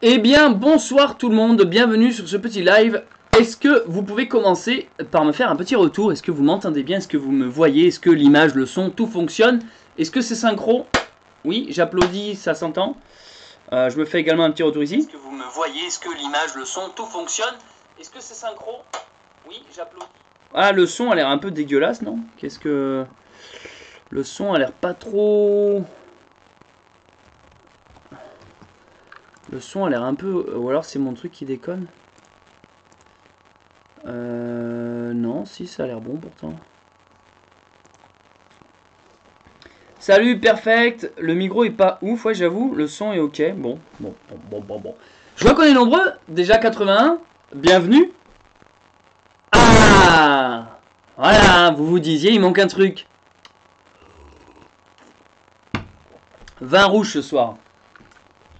Eh bien, bonsoir tout le monde, bienvenue sur ce petit live. Est-ce que vous pouvez commencer par me faire un petit retour? Est-ce que vous m'entendez bien? Est-ce que vous me voyez? Est-ce que l'image, le son, tout fonctionne? Est-ce que c'est synchro? Oui, j'applaudis, ça s'entend. Je me fais également un petit retour ici. Est-ce que vous me voyez? Est-ce que l'image, le son, tout fonctionne? Est-ce que c'est synchro? Oui, j'applaudis. Ah, le son a l'air un peu dégueulasse, non? Qu'est-ce que... Le son a l'air pas trop... Le son a l'air un peu... Ou alors c'est mon truc qui déconne. Non, si, ça a l'air bon pourtant. Salut, perfect. Le micro est pas ouf, ouais, j'avoue. Le son est ok. Bon. Je vois qu'on est nombreux. Déjà 81. Bienvenue. Ah, voilà, vous vous disiez, il manque un truc. Vin rouge ce soir.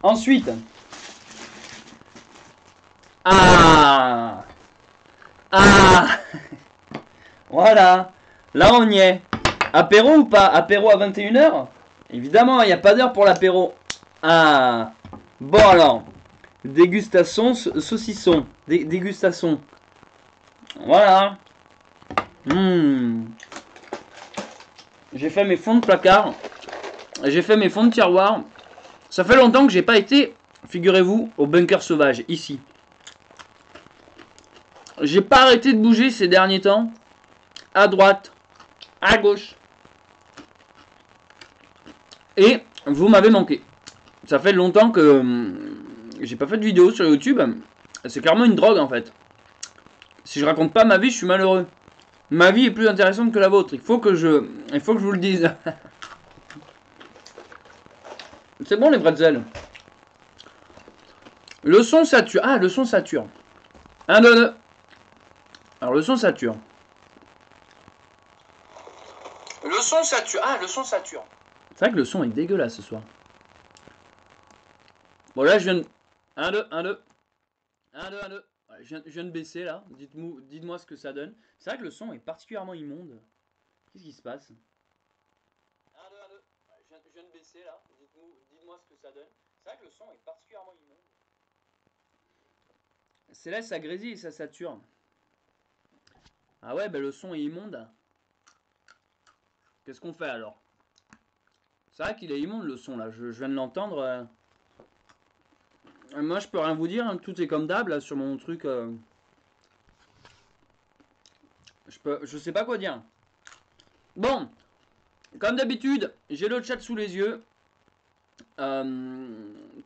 Ensuite. Ah. Voilà. Là, on y est. Apéro ou pas? Apéro à 21h? Évidemment, il n'y a pas d'heure pour l'apéro. Ah. Bon alors. Dégustation, saucisson. Dégustation. Voilà. J'ai fait mes fonds de placard. J'ai fait mes fonds de tiroir. Ça fait longtemps que j'ai pas été, figurez-vous, au bunker sauvage, ici. J'ai pas arrêté de bouger ces derniers temps. À droite, à gauche. Et vous m'avez manqué. Ça fait longtemps que j'ai pas fait de vidéo sur YouTube. C'est clairement une drogue en fait. Si je raconte pas ma vie, je suis malheureux. Ma vie est plus intéressante que la vôtre. Il faut que je vous le dise. C'est bon les pretzels. Le son sature. Ah, le son sature. 1, 2, 2. Alors le son sature. Le son sature. Ah, le son sature. C'est vrai que le son est dégueulasse ce soir. Bon là je viens de... 1, 2, 1, 2. 1, 2, 1, 2. Je viens de baisser là. Dites-moi ce que ça donne. C'est vrai que le son est particulièrement immonde. Qu'est-ce qui se passe? 1, 2, 1, 2. Je viens de baisser là. Dites-moi ce que ça donne. C'est vrai que le son est particulièrement immonde. C'est là ça grésille et ça sature. Ah ouais, bah le son est immonde. Qu'est-ce qu'on fait alors? C'est vrai qu'il est immonde le son là. Je viens de l'entendre. Moi je peux rien vous dire. Hein. Tout est comme d'hab là sur mon truc. Je sais pas quoi dire. Bon, comme d'habitude, j'ai le chat sous les yeux. Tu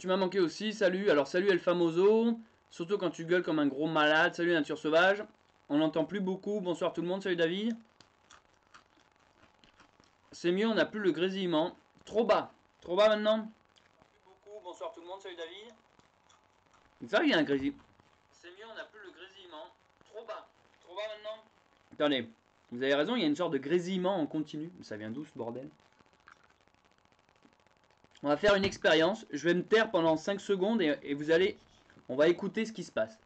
m'as manqué aussi, salut. Alors salut El Famoso. Surtout quand tu gueules comme un gros malade. Salut Nature Sauvage. On n'entend plus beaucoup. Bonsoir tout le monde, salut David. C'est mieux, on n'a plus le grésillement. Trop bas maintenant. Plus beaucoup. Bonsoir tout le monde, salut David. C'est vrai qu'il y a un grésillement. C'est mieux, on n'a plus le grésillement. Trop bas maintenant. Attendez, vous avez raison, il y a une sorte de grésillement en continu. Ça vient d'où ce bordel? On va faire une expérience. Je vais me taire pendant 5 secondes et vous allez... On va écouter ce qui se passe.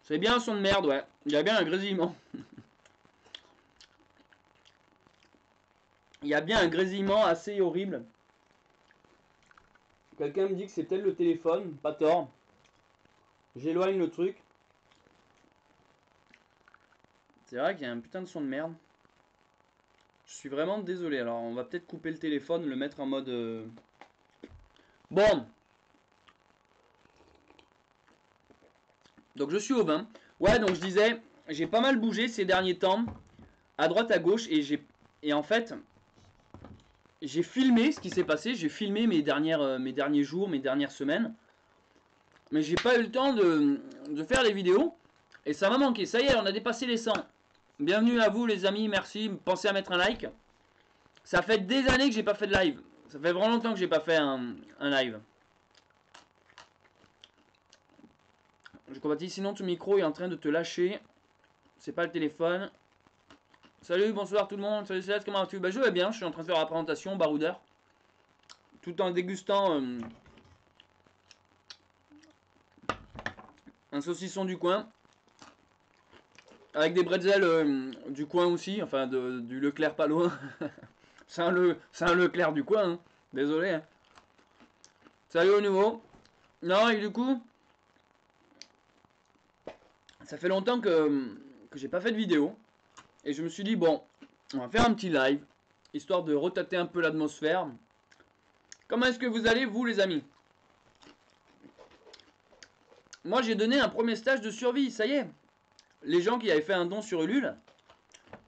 C'est bien un son de merde, ouais. Il y a bien un grésillement. Il y a bien un grésillement assez horrible. Quelqu'un me dit que c'est peut-être le téléphone, pas tort. J'éloigne le truc. C'est vrai qu'il y a un putain de son de merde. Je suis vraiment désolé. Alors on va peut-être couper le téléphone, le mettre en mode... Bon. Donc je suis au vin. Ouais, donc je disais, j'ai pas mal bougé ces derniers temps. À droite, à gauche. Et en fait, j'ai filmé ce qui s'est passé. J'ai filmé mes derniers jours, mes dernières semaines. Mais j'ai pas eu le temps de faire les vidéos. Et ça m'a manqué. Ça y est, on a dépassé les 100. Bienvenue à vous les amis, merci. Pensez à mettre un like. Ça fait des années que j'ai pas fait de live. Ça fait vraiment longtemps que j'ai pas fait un live. Je compatis, sinon ton micro est en train de te lâcher. C'est pas le téléphone. Salut, bonsoir tout le monde. Salut Céleste, comment vas-tu? Bah je vais bien, je suis en train de faire la présentation, baroudeur. Tout en dégustant Un saucisson du coin. Avec des bretzels du coin aussi. Enfin, du Leclerc pas loin. C'est un Leclerc du coin. Hein. Désolé. Hein. Salut au nouveau. Non, et du coup, ça fait longtemps que j'ai pas fait de vidéo. Et je me suis dit, bon, on va faire un petit live. Histoire de retâter un peu l'atmosphère. Comment est-ce que vous allez, vous, les amis? Moi, j'ai donné un premier stage de survie, ça y est. Les gens qui avaient fait un don sur Ulule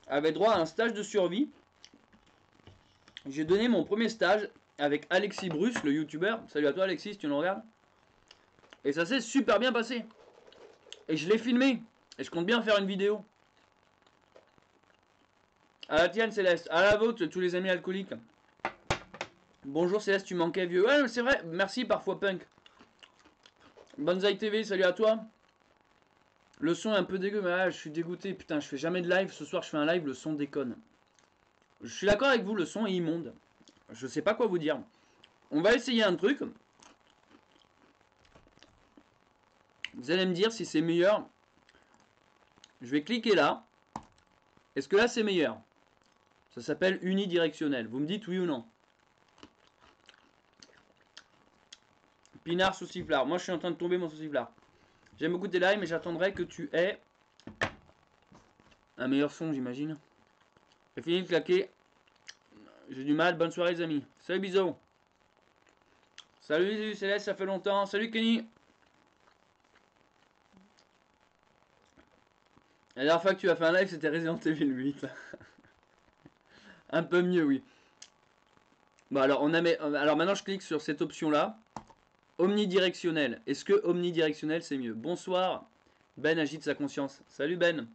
avaient droit à un stage de survie. J'ai donné mon premier stage avec Alexis Bruce, le youtubeur. Salut à toi, Alexis, si tu nous regardes. Et ça s'est super bien passé. Et je l'ai filmé. Et je compte bien faire une vidéo. À la tienne, Céleste. À la vôtre, tous les amis alcooliques. Bonjour, Céleste, tu manquais, vieux. Ouais, c'est vrai. Merci, parfois, Punk. Bonsaï TV, salut à toi. Le son est un peu dégueu, mais ah, je suis dégoûté. Putain, je fais jamais de live. Ce soir, je fais un live, le son déconne. Je suis d'accord avec vous, le son est immonde. Je sais pas quoi vous dire. On va essayer un truc. Vous allez me dire si c'est meilleur. Je vais cliquer là. Est-ce que là, c'est meilleur? Ça s'appelle unidirectionnel. Vous me dites oui ou non? Pinard sauciflard. Moi, je suis en train de tomber mon sauciflard. J'aime beaucoup tes lives, mais j'attendrai que tu aies un meilleur son, j'imagine. J'ai fini de claquer. J'ai du mal. Bonne soirée, les amis. Salut, bisous. Salut, Céleste, ça fait longtemps. Salut, Kenny. La dernière fois que tu as fait un live, c'était Resident Evil 8. Un peu mieux, oui. Bon, alors, alors maintenant, je clique sur cette option-là. Omnidirectionnel. Est-ce que omnidirectionnel, c'est mieux? Bonsoir. Ben agite sa conscience. Salut, Ben.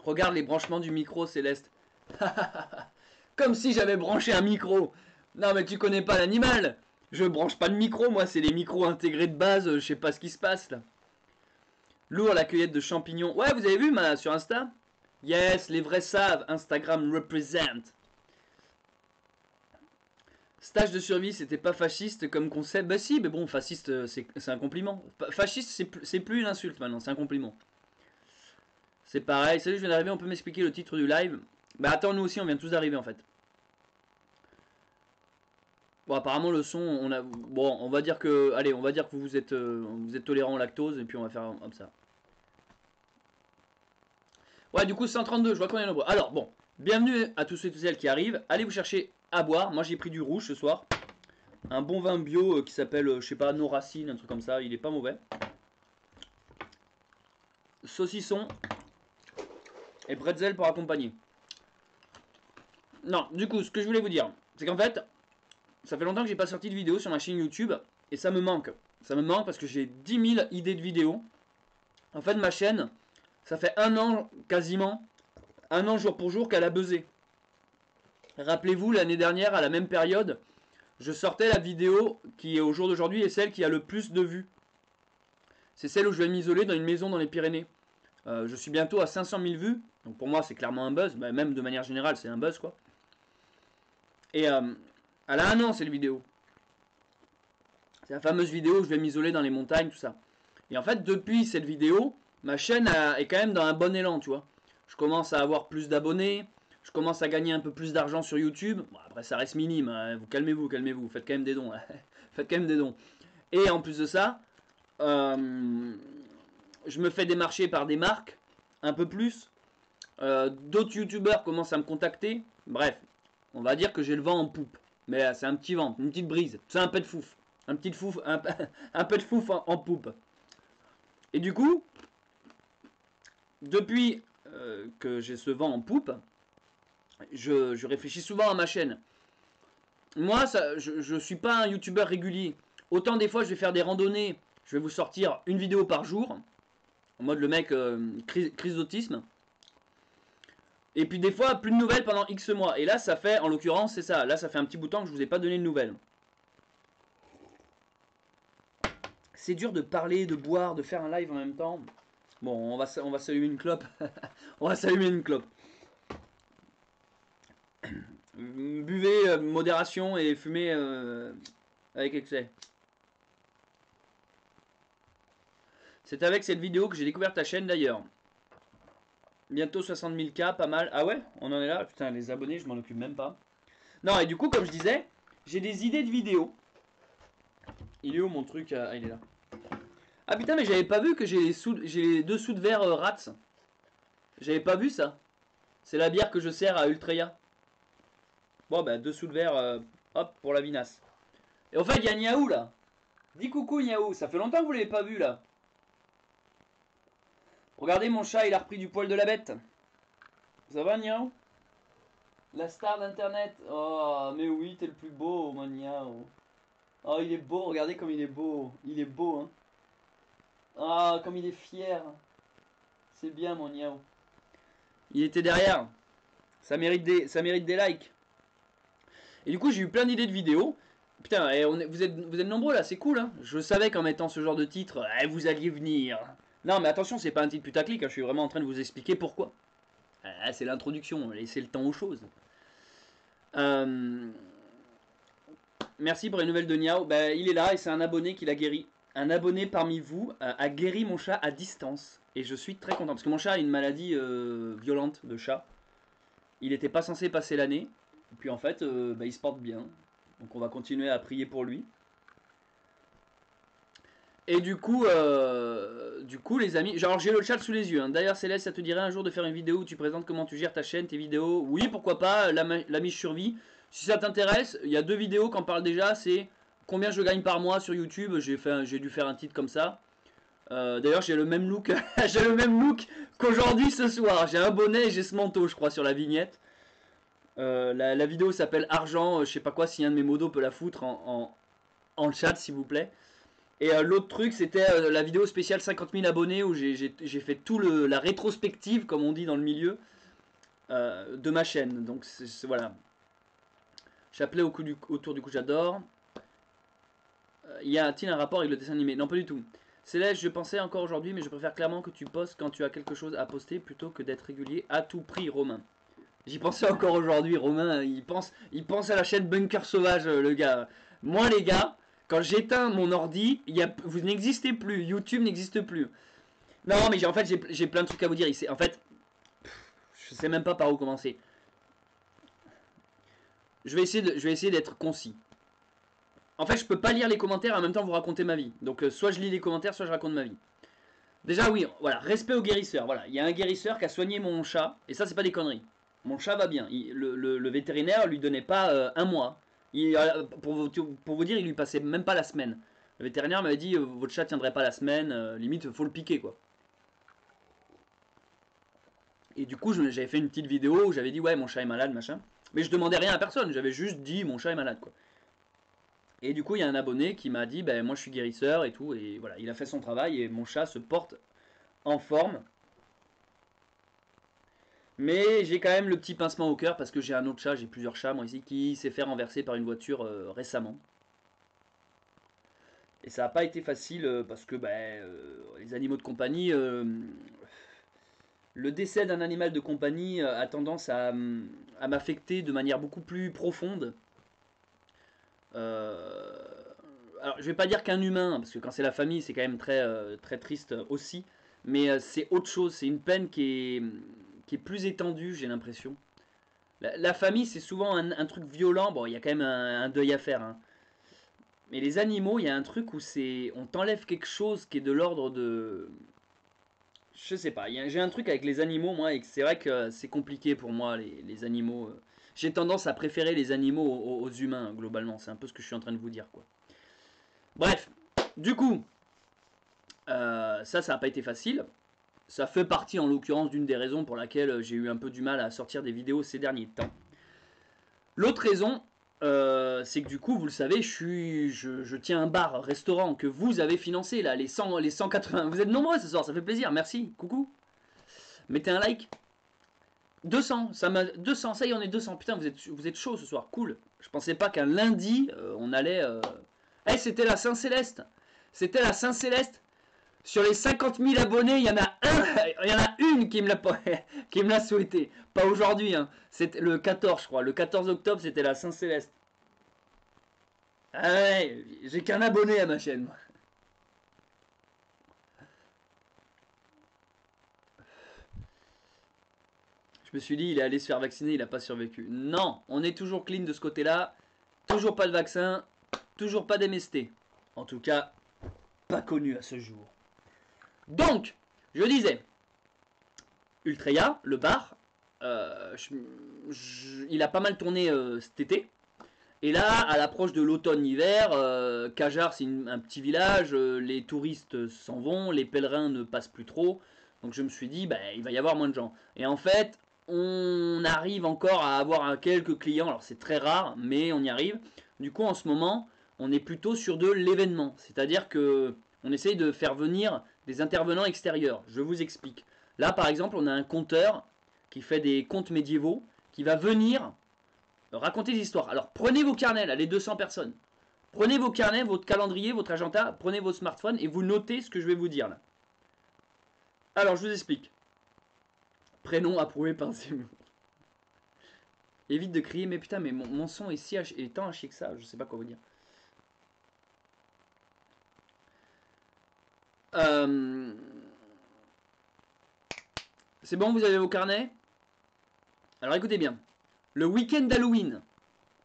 Regarde les branchements du micro, Céleste. Comme si j'avais branché un micro. Non, mais tu connais pas l'animal. Je branche pas de micro, moi, c'est les micros intégrés de base. Je sais pas ce qui se passe, là. Lourd, la cueillette de champignons. Ouais, vous avez vu, sur Insta? Yes, les vrais savent. Instagram represent. Stage de survie, c'était pas fasciste comme concept. Bah si, mais bon, fasciste, c'est un compliment. Fasciste, c'est plus une insulte maintenant, c'est un compliment. C'est pareil. Salut, je viens d'arriver, on peut m'expliquer le titre du live? Bah attends, nous aussi, on vient tous d'arriver en fait. Bon, apparemment le son, bon, on va dire que, allez, on va dire que vous êtes tolérant au lactose et puis on va faire comme ça. Ouais, du coup 132, je vois qu'on est nombreux. Alors bon, bienvenue à tous ceux et toutes celles qui arrivent. Allez vous chercher à boire. Moi j'ai pris du rouge ce soir. Un bon vin bio qui s'appelle, je sais pas, nos racines, un truc comme ça. Il est pas mauvais. Saucisson et bretzel pour accompagner. Non, du coup, ce que je voulais vous dire, c'est qu'en fait, ça fait longtemps que j'ai pas sorti de vidéo sur ma chaîne YouTube et ça me manque. Ça me manque parce que j'ai 10 000 idées de vidéos. En fait, ma chaîne, ça fait un an quasiment, un an jour pour jour qu'elle a buzzé. Rappelez-vous, l'année dernière, à la même période, je sortais la vidéo qui, au jour d'aujourd'hui, est celle qui a le plus de vues. C'est celle où je vais m'isoler dans une maison dans les Pyrénées. Je suis bientôt à 500 000 vues. Donc pour moi, c'est clairement un buzz. Bah, même de manière générale, c'est un buzz, quoi. Et elle a un an, cette vidéo. C'est la fameuse vidéo où je vais m'isoler dans les montagnes, tout ça. Et en fait, depuis cette vidéo, ma chaîne est quand même dans un bon élan, tu vois. Je commence à avoir plus d'abonnés. Je commence à gagner un peu plus d'argent sur YouTube. Bon, après, ça reste minime. Hein. Calmez-vous, calmez-vous. Faites quand même des dons. Hein. Faites quand même des dons. Et en plus de ça, je me fais démarcher par des marques. Un peu plus. D'autres youtubeurs commencent à me contacter. Bref, on va dire que j'ai le vent en poupe. Mais c'est un petit vent, une petite brise. C'est un peu de fouf. Un peu de fouf en poupe. Et du coup, depuis que j'ai ce vent en poupe, je réfléchis souvent à ma chaîne. Moi, je ne suis pas un youtubeur régulier. Autant des fois, je vais faire des randonnées. Je vais vous sortir une vidéo par jour. En mode le mec crise d'autisme. Et puis des fois, plus de nouvelles pendant X mois. Et là, ça fait, en l'occurrence, c'est ça. Là, ça fait un petit bout de temps que je vous ai pas donné de nouvelles. C'est dur de parler, de boire, de faire un live en même temps. Bon, on va s'allumer une clope. On va s'allumer une clope. Buvez modération et fumez avec excès. C'est avec cette vidéo que j'ai découvert ta chaîne d'ailleurs. Bientôt 60 000 K, pas mal. Ah ouais, on en est là. Putain, les abonnés, je m'en occupe même pas. Non, et du coup, comme je disais, j'ai des idées de vidéos. Il est où mon truc? Ah, il est là. Ah putain, mais j'avais pas vu que j'ai les dessous de verre Rats. J'avais pas vu ça. C'est la bière que je sers à Ultreya. Bon, bah, dessous de verre, hop, pour la vinasse. Et en fait, il y a Niaou là. Dis coucou Niaou, ça fait longtemps que vous l'avez pas vu là. Regardez mon chat, il a repris du poil de la bête. Ça va Niaou? La star d'internet. Oh, mais oui, t'es le plus beau, mon Niaou. Oh, il est beau, regardez comme il est beau. Il est beau, hein. Ah, comme il est fier. C'est bien, mon Niaou. Il était derrière. Ça mérite des likes. Et du coup, j'ai eu plein d'idées de vidéos. Putain, vous êtes nombreux là, c'est cool. Hein. Je savais qu'en mettant ce genre de titre, vous alliez venir. Non, mais attention, c'est pas un titre putaclic. Hein, je suis vraiment en train de vous expliquer pourquoi. C'est l'introduction. Laissez le temps aux choses. Merci pour les nouvelles de Niao. Bah, il est là et c'est un abonné qui l'a guéri. Un abonné parmi vous a guéri mon chat à distance. Et je suis très content. Parce que mon chat a une maladie violente de chat. Il n'était pas censé passer l'année. Et puis en fait, il se porte bien. Donc on va continuer à prier pour lui. Et du coup, les amis, genre j'ai le chat sous les yeux. Hein. D'ailleurs, Céleste, ça te dirait un jour de faire une vidéo où tu présentes comment tu gères ta chaîne, tes vidéos? Oui, pourquoi pas, la mise survie. Si ça t'intéresse, il y a 2 vidéos qui en parlent déjà. C'est combien je gagne par mois sur YouTube. J'ai dû faire un titre comme ça. D'ailleurs, j'ai le même look, j'ai le même look qu'aujourd'hui ce soir. J'ai un bonnet et j'ai ce manteau, je crois, sur la vignette. La vidéo s'appelle Argent, je sais pas quoi, si un de mes modos peut la foutre en chat, s'il vous plaît. Et l'autre truc, c'était la vidéo spéciale 50 000 abonnés où j'ai fait tout la rétrospective, comme on dit dans le milieu, de ma chaîne. Donc voilà. Chapelet autour du coup, j'adore. Y a-t-il un rapport avec le dessin animé? Non, pas du tout. Céleste, je pensais encore aujourd'hui, mais je préfère clairement que tu postes quand tu as quelque chose à poster plutôt que d'être régulier à tout prix, Romain. J'y pensais encore aujourd'hui, Romain, il pense à la chaîne Bunker Sauvage, le gars. Moi, les gars, quand j'éteins mon ordi, vous n'existez plus, YouTube n'existe plus. Non, mais en fait, j'ai plein de trucs à vous dire. En fait, je sais même pas par où commencer. Je vais essayer d'être concis. En fait, je peux pas lire les commentaires et en même temps vous raconter ma vie. Donc, soit je lis les commentaires, soit je raconte ma vie. Déjà, oui, voilà, respect au guérisseur. Voilà, il y a un guérisseur qui a soigné mon chat, et ça, c'est pas des conneries. Mon chat va bien. Le vétérinaire lui donnait pas un mois. Pour vous dire, il lui passait même pas la semaine. Le vétérinaire m'avait dit votre chat tiendrait pas la semaine, limite faut le piquer quoi. Et du coup j'avais fait une petite vidéo où j'avais dit ouais mon chat est malade machin. Mais je demandais rien à personne, j'avais juste dit mon chat est malade quoi. Et du coup il y a un abonné qui m'a dit ben moi je suis guérisseur et tout et voilà il a fait son travail et mon chat se porte en forme. Mais j'ai quand même le petit pincement au cœur parce que j'ai un autre chat, j'ai plusieurs chats moi ici, qui s'est fait renverser par une voiture récemment. Et ça n'a pas été facile parce que les animaux de compagnie, le décès d'un animal de compagnie a tendance à m'affecter de manière beaucoup plus profonde. Alors je vais pas dire qu'un humain, parce que quand c'est la famille c'est quand même très triste aussi, mais c'est autre chose, c'est une peine qui est plus étendue j'ai l'impression. La famille c'est souvent un truc violent, bon il y a quand même un deuil à faire, hein. Mais les animaux, il y a un truc où on t'enlève quelque chose qui est de l'ordre de... Je sais pas, j'ai un truc avec les animaux, moi, et c'est vrai que c'est compliqué pour moi, les animaux. J'ai tendance à préférer les animaux aux humains, globalement. C'est un peu ce que je suis en train de vous dire, quoi. Bref, du coup, ça n'a pas été facile. Ça fait partie, en l'occurrence, d'une des raisons pour laquelle j'ai eu un peu du mal à sortir des vidéos ces derniers temps. L'autre raison, c'est que du coup, vous le savez, je tiens un bar-restaurant que vous avez financé, là, les 180. Vous êtes nombreux ce soir, ça fait plaisir, merci, coucou. Mettez un like. 200, 200, ça y est, on est 200. Putain, vous êtes chaud ce soir, cool. Je pensais pas qu'un lundi, on allait... c'était la Saint-Céleste. C'était la Saint-Céleste. Sur les 50 000 abonnés, il y en a une qui me l'a souhaité. Pas aujourd'hui, hein. C'était le 14, je crois. Le 14 octobre, c'était la Saint-Céleste. Ah ouais, j'ai qu'un abonné à ma chaîne. Je me suis dit, il est allé se faire vacciner, il n'a pas survécu. Non, on est toujours clean de ce côté-là. Toujours pas de vaccin, toujours pas d'MST. En tout cas, pas connu à ce jour. Donc, je disais, Ultreya, le bar, il a pas mal tourné cet été. Et là, à l'approche de l'automne-hiver, Cajar c'est un petit village, les touristes s'en vont, les pèlerins ne passent plus trop. Donc je me suis dit, bah, il va y avoir moins de gens. Et en fait, on arrive encore à avoir quelques clients, alors c'est très rare, mais on y arrive. Du coup, en ce moment, on est plutôt sur de l'événement. C'est-à-dire que on essaye de faire venir des intervenants extérieurs. Je vous explique. Là, par exemple, on a un conteur qui fait des contes médiévaux, qui va venir raconter des histoires. Alors prenez vos carnets, là, les 200 personnes. Prenez vos carnets, votre calendrier, votre agenda, prenez vos smartphones et vous notez ce que je vais vous dire là. Alors je vous explique. Prénom approuvé par Zemmour. Évite de crier, mais putain, mais mon son est tant à chier que ça, je sais pas quoi vous dire. C'est bon, vous avez vos carnets? Alors écoutez bien. Le week-end d'Halloween.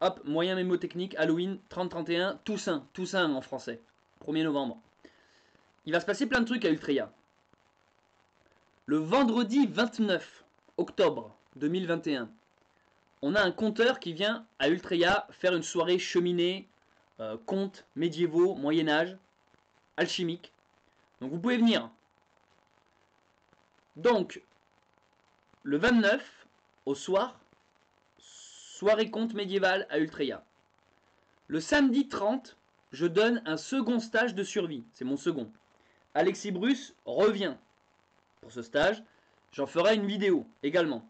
Hop, moyen mémotechnique, Halloween, 30-31, Toussaint. Toussaint en français. 1er novembre. Il va se passer plein de trucs à Ultreya. Le vendredi 29 octobre 2021, on a un conteur qui vient à Ultreya faire une soirée cheminée, contes médiévaux, Moyen-Âge, alchimique. Donc vous pouvez venir. Donc, le 29, au soir, soirée conte médiévale à Ultreya. Le samedi 30, je donne un second stage de survie. C'est mon second. Alexis Bruce revient pour ce stage. J'en ferai une vidéo également.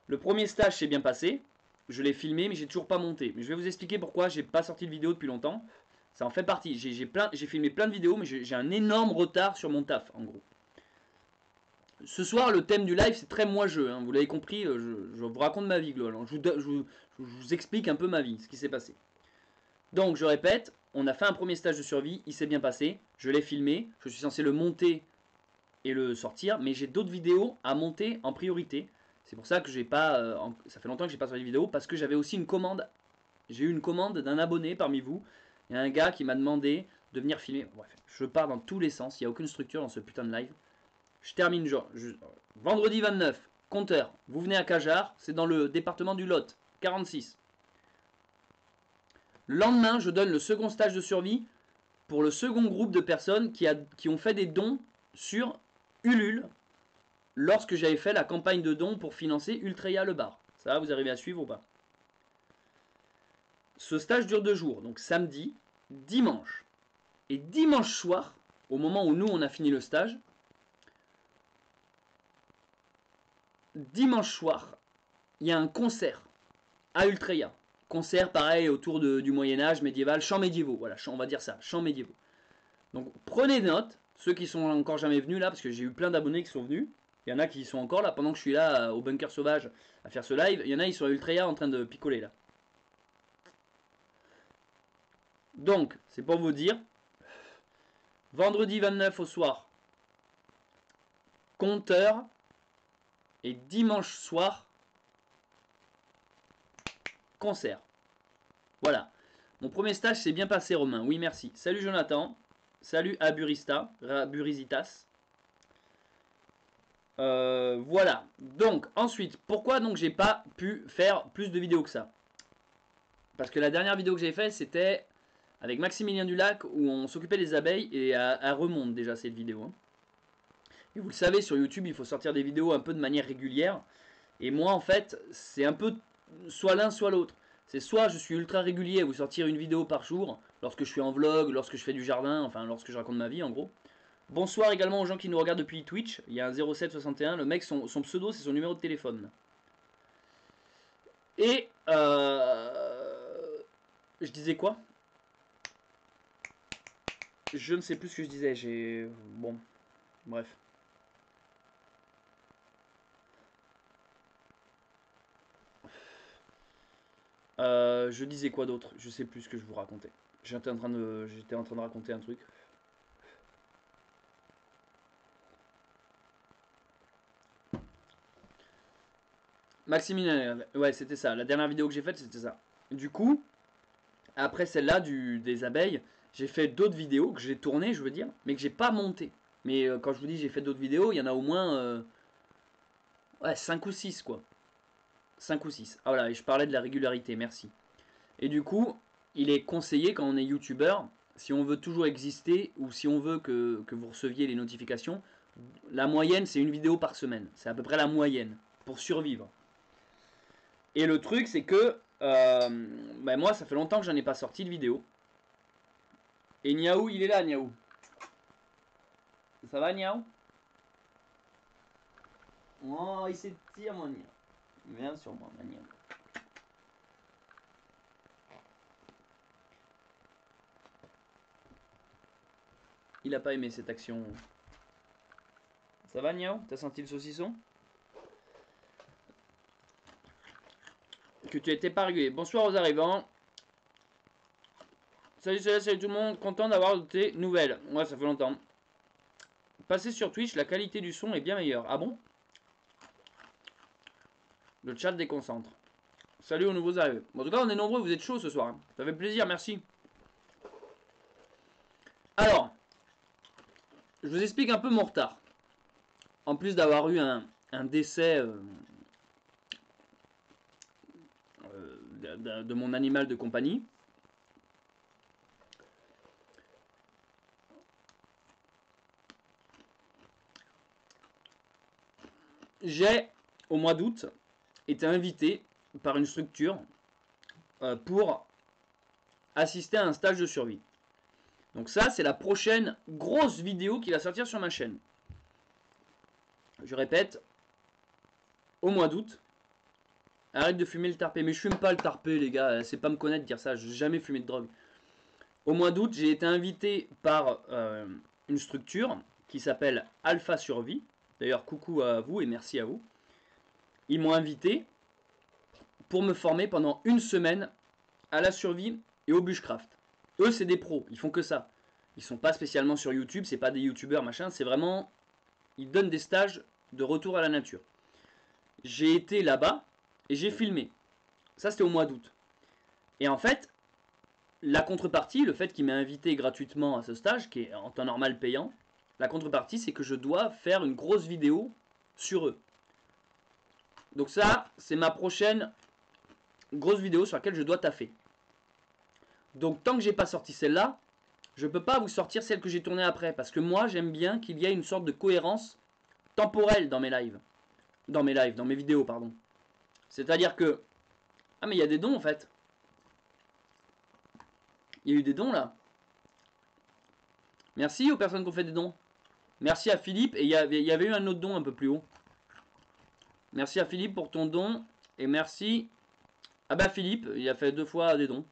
Le premier stage s'est bien passé. Je l'ai filmé, mais j'ai toujours pas monté. Mais je vais vous expliquer pourquoi j'ai pas sorti de vidéo depuis longtemps. Ça en fait partie. J'ai filmé plein de vidéos, mais j'ai un énorme retard sur mon taf, en gros. Ce soir, le thème du live, c'est très moi-jeu. Hein. Vous l'avez compris, je vous raconte ma vie, globalement. Je vous explique un peu ma vie, ce qui s'est passé. Donc, je répète, on a fait un premier stage de survie, il s'est bien passé. Je l'ai filmé, je suis censé le monter et le sortir, mais j'ai d'autres vidéos à monter en priorité. C'est pour ça que j'ai pas, ça fait longtemps que j'ai pas sorti de vidéo, parce que j'avais aussi une commande. J'ai eu une commande d'un abonné parmi vous. Il y a un gars qui m'a demandé de venir filmer. Bref, je pars dans tous les sens, il n'y a aucune structure dans ce putain de live. Je termine vendredi 29, compteur. Vous venez à Cajar, c'est dans le département du Lot, 46. Le lendemain, je donne le second stage de survie pour le second groupe de personnes qui ont fait des dons sur Ulule lorsque j'avais fait la campagne de dons pour financer Ultreya le bar. Ça va, vous arrivez à suivre ou pas? Ce stage dure 2 jours, donc samedi, dimanche. Et dimanche soir, au moment où nous on a fini le stage, dimanche soir, il y a un concert à Ultreya. Concert pareil autour du Moyen-Âge, médiéval, chants médiévaux, voilà, on va dire ça, chants médiévaux. Donc prenez note, ceux qui sont encore jamais venus là, parce que j'ai eu plein d'abonnés qui sont venus. Il y en a qui sont encore là, pendant que je suis là au bunker sauvage à faire ce live, il y en a ils sont à Ultreya en train de picoler là. Donc, c'est pour vous dire, vendredi 29 au soir, compteur, et dimanche soir, concert. Voilà. Mon premier stage s'est bien passé, Romain. Oui, merci. Salut Jonathan. Salut Aburisitas. Voilà. Donc, ensuite, pourquoi donc j'ai pas pu faire plus de vidéos que ça? Parce que la dernière vidéo que j'ai faite, c'était avec Maximilien Dulac, où on s'occupait des abeilles, et elle remonte déjà cette vidéo. Hein. Et vous le savez, sur YouTube, il faut sortir des vidéos un peu de manière régulière. Et moi, en fait, c'est un peu soit l'un, soit l'autre. C'est soit je suis ultra régulier à vous sortir une vidéo par jour, lorsque je suis en vlog, lorsque je fais du jardin, enfin lorsque je raconte ma vie en gros. Bonsoir également aux gens qui nous regardent depuis Twitch. Il y a un 0761, le mec, son pseudo, c'est son numéro de téléphone. Et je disais quoi? Je ne sais plus ce que je disais. Bon, bref. Je disais quoi d'autre? Je sais plus ce que je vous racontais. J'étais en train de raconter un truc. Maximilien, ouais, c'était ça. La dernière vidéo que j'ai faite, c'était ça. Du coup, après celle-là des abeilles, j'ai fait d'autres vidéos que j'ai tournées, je veux dire, mais que j'ai pas montées. Mais quand je vous dis j'ai fait d'autres vidéos, il y en a au moins ouais, 5 ou 6 quoi. 5 ou 6. Ah voilà, et je parlais de la régularité, merci. Et du coup, il est conseillé quand on est youtubeur, si on veut toujours exister ou si on veut que vous receviez les notifications, la moyenne c'est une vidéo par semaine. C'est à peu près la moyenne pour survivre. Et le truc c'est que ben moi ça fait longtemps que j'en ai pas sorti de vidéo. Et Niaou il est là Niaou. Ça va Niaou? Oh il s'étire mon Niaou. Viens sur moi Niaou. Il a pas aimé cette action. Ça va Niaou? T'as senti le saucisson? Que tu étais pas régulier. Bonsoir aux arrivants. Salut tout le monde, content d'avoir tes nouvelles. Ouais, ça fait longtemps. Passez sur Twitch, la qualité du son est bien meilleure. Ah bon? Le chat déconcentre. Salut aux nouveaux arrivés. Bon, en tout cas, on est nombreux, vous êtes chauds ce soir. Hein. Ça fait plaisir, merci. Alors, je vous explique un peu mon retard. En plus d'avoir eu un décès de mon animal de compagnie, j'ai, au mois d'août, été invité par une structure pour assister à un stage de survie. Donc ça, c'est la prochaine grosse vidéo qui va sortir sur ma chaîne. Je répète, au mois d'août, arrête de fumer le tarpé. Mais je fume pas le tarpé, les gars, c'est pas me connaître dire ça, j'ai jamais fumé de drogue. Au mois d'août, j'ai été invité par une structure qui s'appelle Alpha Survie. D'ailleurs, coucou à vous et merci à vous. Ils m'ont invité pour me former pendant une semaine à la survie et au bushcraft. Eux, c'est des pros, ils font que ça. Ils sont pas spécialement sur YouTube, c'est pas des youtubeurs machin, c'est vraiment... Ils donnent des stages de retour à la nature. J'ai été là-bas et j'ai filmé. Ça, c'était au mois d'août. Et en fait, la contrepartie, le fait qu'ils m'aient invité gratuitement à ce stage, qui est en temps normal payant, la contrepartie, c'est que je dois faire une grosse vidéo sur eux. Donc ça, c'est ma prochaine grosse vidéo sur laquelle je dois taffer. Donc tant que j'ai pas sorti celle-là, je peux pas vous sortir celle que j'ai tournée après. Parce que moi, j'aime bien qu'il y ait une sorte de cohérence temporelle dans mes lives. Dans mes vidéos, pardon. C'est-à-dire que... Ah mais il y a des dons en fait. Il y a eu des dons là. Merci aux personnes qui ont fait des dons. Merci à Philippe. Et il y avait eu un autre don un peu plus haut. Merci à Philippe pour ton don. Et merci... Ah bah Philippe, il a fait 2 fois des dons.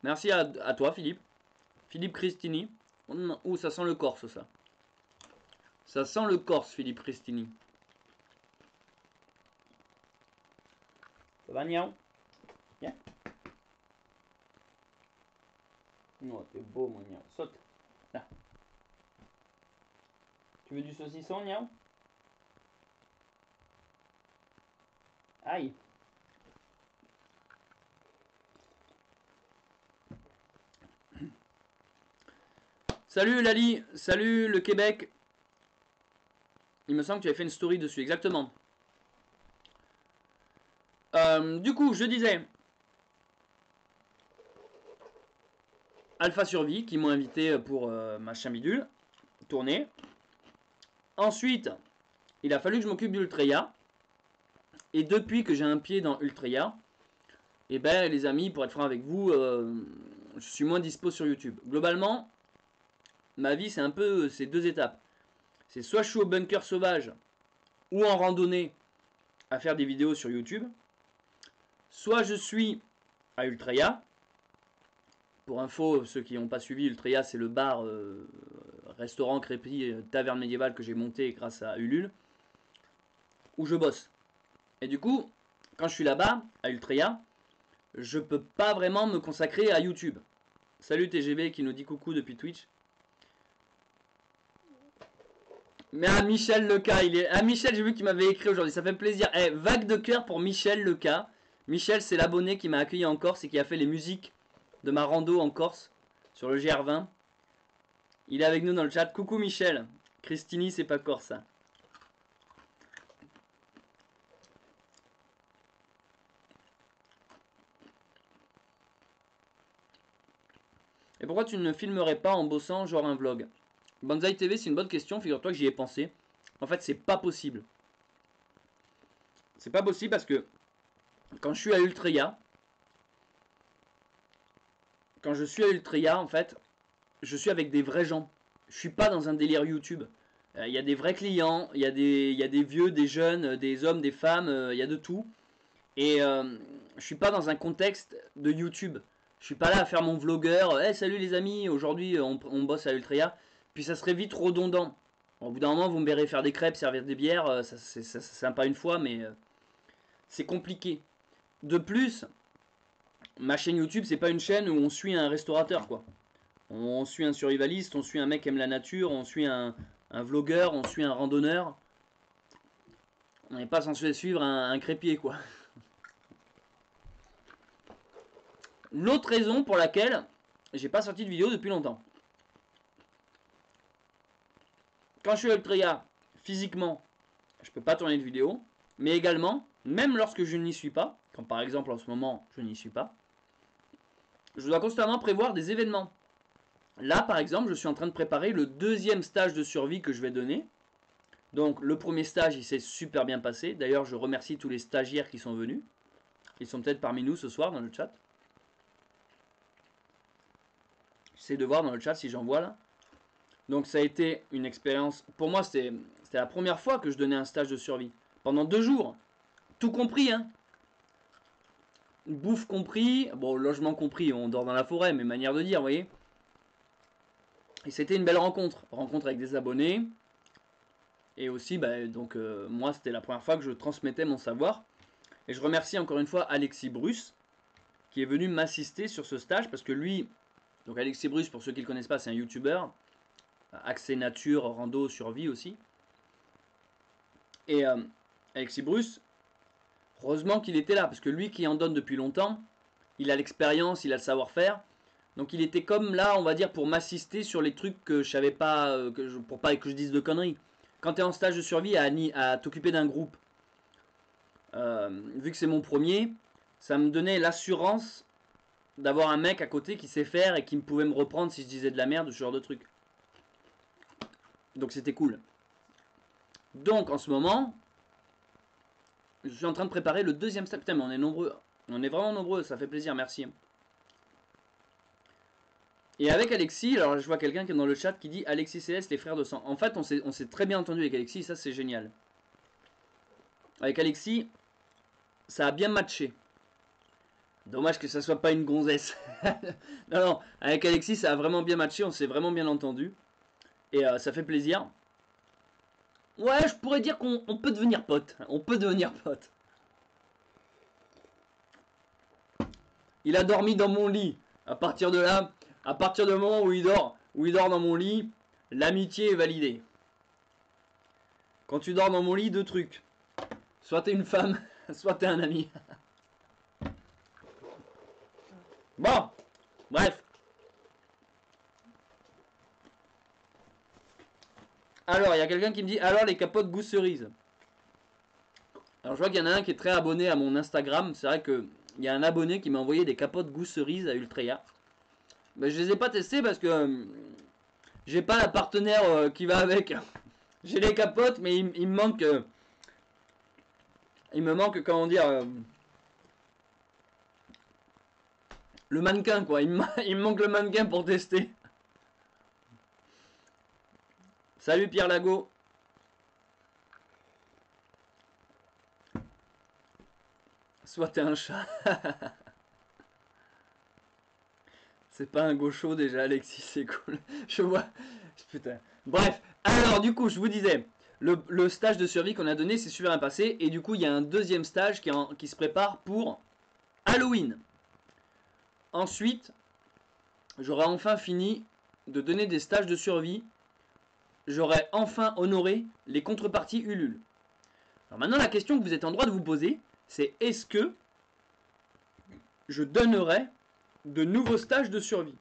Merci à toi Philippe. Philippe Christini. Ouh, ça sent le Corse ça. Ça sent le Corse Philippe Christini. Ça va Niao? Viens. Non, t'es beau mon Niao. Saute. Là. Tu veux du saucisson Niao? Aïe. Salut Lali, salut le Québec. Il me semble que tu avais fait une story dessus, exactement. Du coup, je disais... Alpha Survie, qui m'ont invité pour machin bidule, tourner. Ensuite, il a fallu que je m'occupe d'Ultreya. Et depuis que j'ai un pied dans Ultreya, et ben les amis, pour être franc avec vous, je suis moins dispo sur YouTube. Globalement, ma vie c'est un peu ces 2 étapes. C'est soit je suis au bunker sauvage ou en randonnée à faire des vidéos sur YouTube, soit je suis à Ultreya. Pour info, ceux qui n'ont pas suivi, Ultreya c'est le bar, restaurant, crépi, taverne médiévale que j'ai monté grâce à Ulule, où je bosse. Et du coup, quand je suis là-bas, à Ultreya, je peux pas vraiment me consacrer à YouTube. Salut TGV qui nous dit coucou depuis Twitch. Mais à Michel Leca, il est. Ah Michel, j'ai vu qu'il m'avait écrit aujourd'hui, ça fait plaisir. Eh, vague de cœur pour Michel Leca. Michel, c'est l'abonné qui m'a accueilli en Corse et qui a fait les musiques de ma rando en Corse sur le GR20. Il est avec nous dans le chat. Coucou Michel. Christini, c'est pas corse ça. Et pourquoi tu ne filmerais pas en bossant genre un vlog? Banzai TV, c'est une bonne question, figure-toi que j'y ai pensé. En fait, c'est pas possible. C'est pas possible parce que quand je suis à Ultreya, en fait, je suis avec des vrais gens. Je suis pas dans un délire YouTube. Il y a des vrais clients, il y a des vieux, des jeunes, des hommes, des femmes, il y a de tout. Et je suis pas dans un contexte de YouTube. Je suis pas là à faire mon vlogueur. Hey, salut les amis, aujourd'hui on bosse à Ultreya. Puis ça serait vite redondant. Au bout d'un moment, vous me verrez faire des crêpes, servir des bières. C'est sympa une fois, mais c'est compliqué. De plus, ma chaîne YouTube, c'est pas une chaîne où on suit un restaurateur, quoi. On suit un survivaliste, on suit un mec qui aime la nature, on suit un vlogueur, on suit un randonneur. On n'est pas censé suivre un crépier, quoi. L'autre raison pour laquelle j'ai pas sorti de vidéo depuis longtemps. Quand je suis à Ultreya, physiquement, je peux pas tourner de vidéo. Mais également, même lorsque je n'y suis pas, comme par exemple en ce moment je n'y suis pas, je dois constamment prévoir des événements. Là par exemple, je suis en train de préparer le deuxième stage de survie que je vais donner. Donc le premier stage il s'est super bien passé. D'ailleurs je remercie tous les stagiaires qui sont venus. Ils sont peut-être parmi nous ce soir dans le chat. J'essaie de voir dans le chat si j'en vois là. Donc ça a été une expérience. Pour moi c'était la première fois que je donnais un stage de survie. Pendant 2 jours. Tout compris hein. Bouffe compris. Bon logement compris. On dort dans la forêt mais manière de dire vous voyez. Et c'était une belle rencontre. Rencontre avec des abonnés. Et aussi donc moi c'était la première fois que je transmettais mon savoir. Et je remercie encore une fois Alexis Bruce qui est venu m'assister sur ce stage parce que lui, donc Alexis Bruce pour ceux qui ne le connaissent pas c'est un youtubeur, accès nature, rando, survie aussi. Et Alexis Bruce, heureusement qu'il était là parce que lui qui en donne depuis longtemps, il a l'expérience, il a le savoir-faire. Donc il était comme là on va dire pour m'assister sur les trucs que je savais pas, pour pas que je dise de conneries. Quand tu es en stage de survie à t'occuper d'un groupe, vu que c'est mon premier, ça me donnait l'assurance d'avoir un mec à côté qui sait faire et qui pouvait me reprendre si je disais de la merde ou ce genre de truc. Donc c'était cool. Donc en ce moment, je suis en train de préparer le deuxième stage. Putain mais on est nombreux. On est vraiment nombreux, ça fait plaisir, merci. Et avec Alexis, alors je vois quelqu'un qui est dans le chat qui dit Alexis Céleste, les frères de sang. En fait on s'est très bien entendu avec Alexis, ça c'est génial. Avec Alexis, ça a bien matché. Dommage que ça soit pas une gonzesse. non, avec Alexis, ça a vraiment bien matché, on s'est vraiment bien entendu. Et ça fait plaisir. Ouais, je pourrais dire qu'on peut devenir pote. On peut devenir pote. Il a dormi dans mon lit. À partir de là, à partir du moment où il dort dans mon lit, l'amitié est validée. Quand tu dors dans mon lit, 2 trucs. Soit t'es une femme, soit t'es un ami. Bon, bref. Alors, il y a quelqu'un qui me dit, alors les capotes goût cerise. Alors, je vois qu'il y en a un qui est très abonné à mon Instagram. C'est vrai qu'il y a un abonné qui m'a envoyé des capotes goût cerise à Ultreya. Mais je les ai pas testées parce que j'ai pas la partenaire qui va avec. J'ai les capotes, mais il me manque... il me manque, comment dire... le mannequin, quoi. Il me manque le mannequin pour tester. Salut Pierre Lago. Soit t'es un chat. C'est pas un gaucho déjà, Alexis, c'est cool. Je vois. Putain. Bref, alors du coup, je vous disais, le stage de survie qu'on a donné, c'est super bien passé. Et du coup, il y a un deuxième stage qui se prépare pour Halloween. Ensuite, j'aurai enfin fini de donner des stages de survie. j'aurai enfin honoré les contreparties Ulule. Alors maintenant, la question que vous êtes en droit de vous poser, c'est est-ce que je donnerai de nouveaux stages de survie?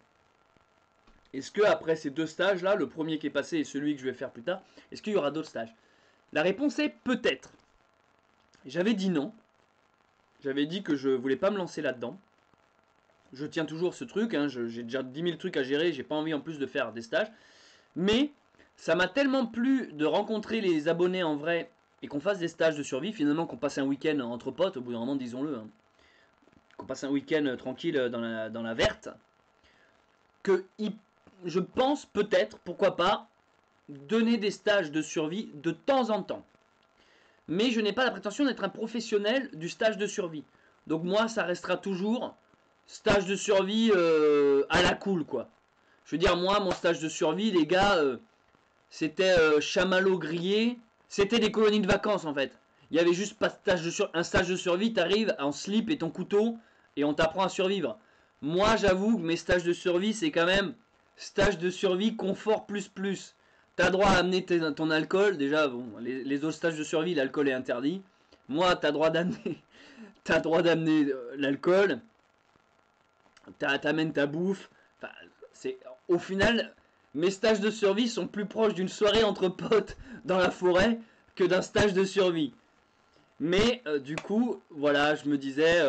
Est-ce que après ces 2 stages là, le premier qui est passé et celui que je vais faire plus tard, est-ce qu'il y aura d'autres stages? La réponse est peut-être. J'avais dit non. J'avais dit que je voulais pas me lancer là-dedans. Je tiens toujours ce truc, hein, j'ai déjà 10 000 trucs à gérer, j'ai pas envie en plus de faire des stages. Mais ça m'a tellement plu de rencontrer les abonnés en vrai et qu'on fasse des stages de survie, finalement qu'on passe un week-end entre potes, au bout d'un moment disons-le, hein, qu'on passe un week-end tranquille dans la verte, que je pense peut-être, pourquoi pas, donner des stages de survie de temps en temps. Mais je n'ai pas la prétention d'être un professionnel du stage de survie. Donc moi, ça restera toujours stage de survie à la cool, quoi. Je veux dire, moi, mon stage de survie, les gars, c'était chamallow grillé. C'était des colonies de vacances, en fait. Il y avait juste pas un stage de survie, t'arrives en slip et ton couteau, et on t'apprend à survivre. Moi, j'avoue que mes stages de survie, c'est quand même stage de survie confort plus. T'as droit à amener ton alcool. Déjà, bon, les autres stages de survie, l'alcool est interdit. Moi, t'as droit d'amener l'alcool. T'amènes ta bouffe. Enfin, au final, mes stages de survie sont plus proches d'une soirée entre potes dans la forêt que d'un stage de survie. Mais du coup, voilà, je me disais,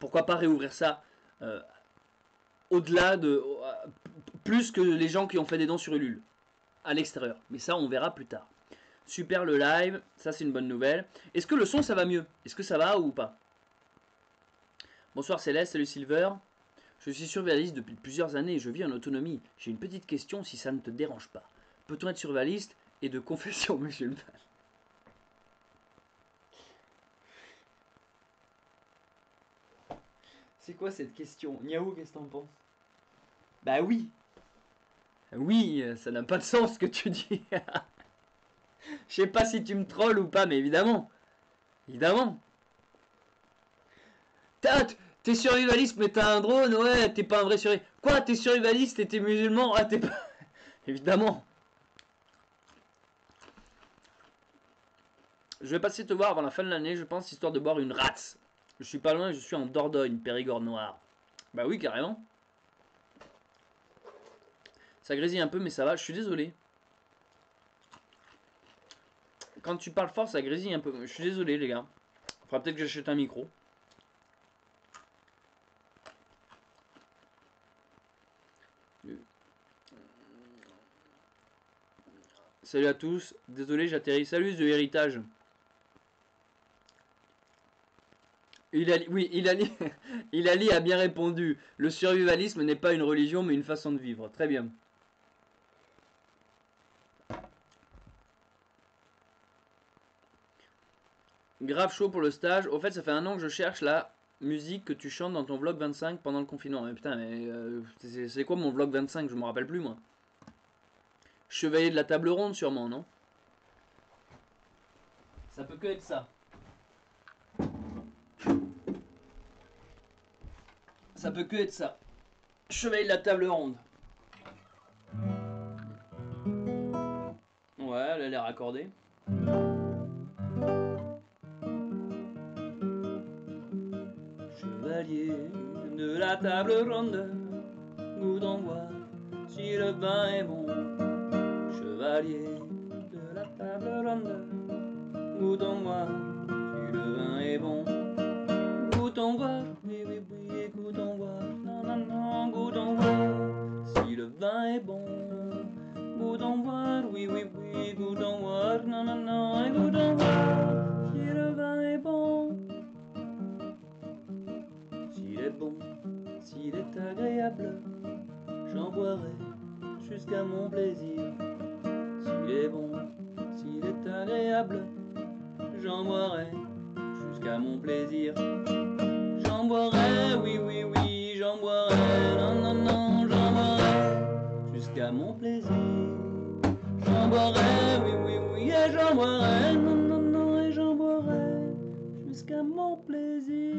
pourquoi pas réouvrir ça au-delà de... plus que les gens qui ont fait des dons sur Ulule, à l'extérieur. Mais ça, on verra plus tard. Super le live, ça c'est une bonne nouvelle. Est-ce que le son, ça va mieux? Est-ce que ça va ou pas? Bonsoir Céleste, salut Silver. Je suis survivaliste depuis plusieurs années et je vis en autonomie. J'ai une petite question si ça ne te dérange pas. Peut-on être survivaliste et de confession musulmane? C'est quoi cette question? Niaou, qu'est-ce que t'en penses? Bah oui. Oui, ça n'a pas de sens ce que tu dis. Je sais pas si tu me trolles ou pas, mais évidemment. Évidemment. T'es survivaliste mais t'as un drone? Ouais, t'es pas un vrai survivaliste. Quoi? T'es survivaliste et t'es musulman? Ah, t'es pas... Évidemment. Je vais passer te voir avant la fin de l'année, je pense, histoire de boire une rate. Je suis pas loin, je suis en Dordogne, Périgord noir. Bah oui, carrément. Ça grésille un peu, mais ça va, je suis désolé. Quand tu parles fort, ça grésille un peu. Je suis désolé, les gars. Faudra peut-être que j'achète un micro. Salut à tous. Désolé, j'atterris. Salut, The Héritage. Oui, Ilali a bien répondu. Le survivalisme n'est pas une religion, mais une façon de vivre. Très bien. Grave chaud pour le stage. Au fait, ça fait un an que je cherche la musique que tu chantes dans ton vlog 25 pendant le confinement. Mais putain, mais c'est quoi mon vlog 25? Je me rappelle plus, moi. Chevalier de la table ronde, sûrement, non? Ça peut que être ça. Ça peut que être ça. Chevalier de la table ronde. Ouais, elle a l'air accordée. Chevalier de la table ronde, goût d'envoi si le vin est bon. Chevalier de la table ronde, goût d'envoi si le vin est bon. Goût d'envoi, oui, oui, oui, goût d'envoi, non, non, non, goût d'envoi si le vin est bon. Goût d'envoi, oui, oui, oui, goût d'envoi, non, non, non, et goût d'envoi si le vin est bon. S'il est bon, s'il est agréable, j'en boirai jusqu'à mon plaisir. S'il est bon, s'il est agréable, j'en boirai jusqu'à mon plaisir. J'en boirai, oui, oui, oui, j'en boirai, non, non, non, j'en boirai jusqu'à mon plaisir. J'en boirai, oui, oui, oui, et j'en boirai, non, non, non, et j'en boirai jusqu'à mon plaisir.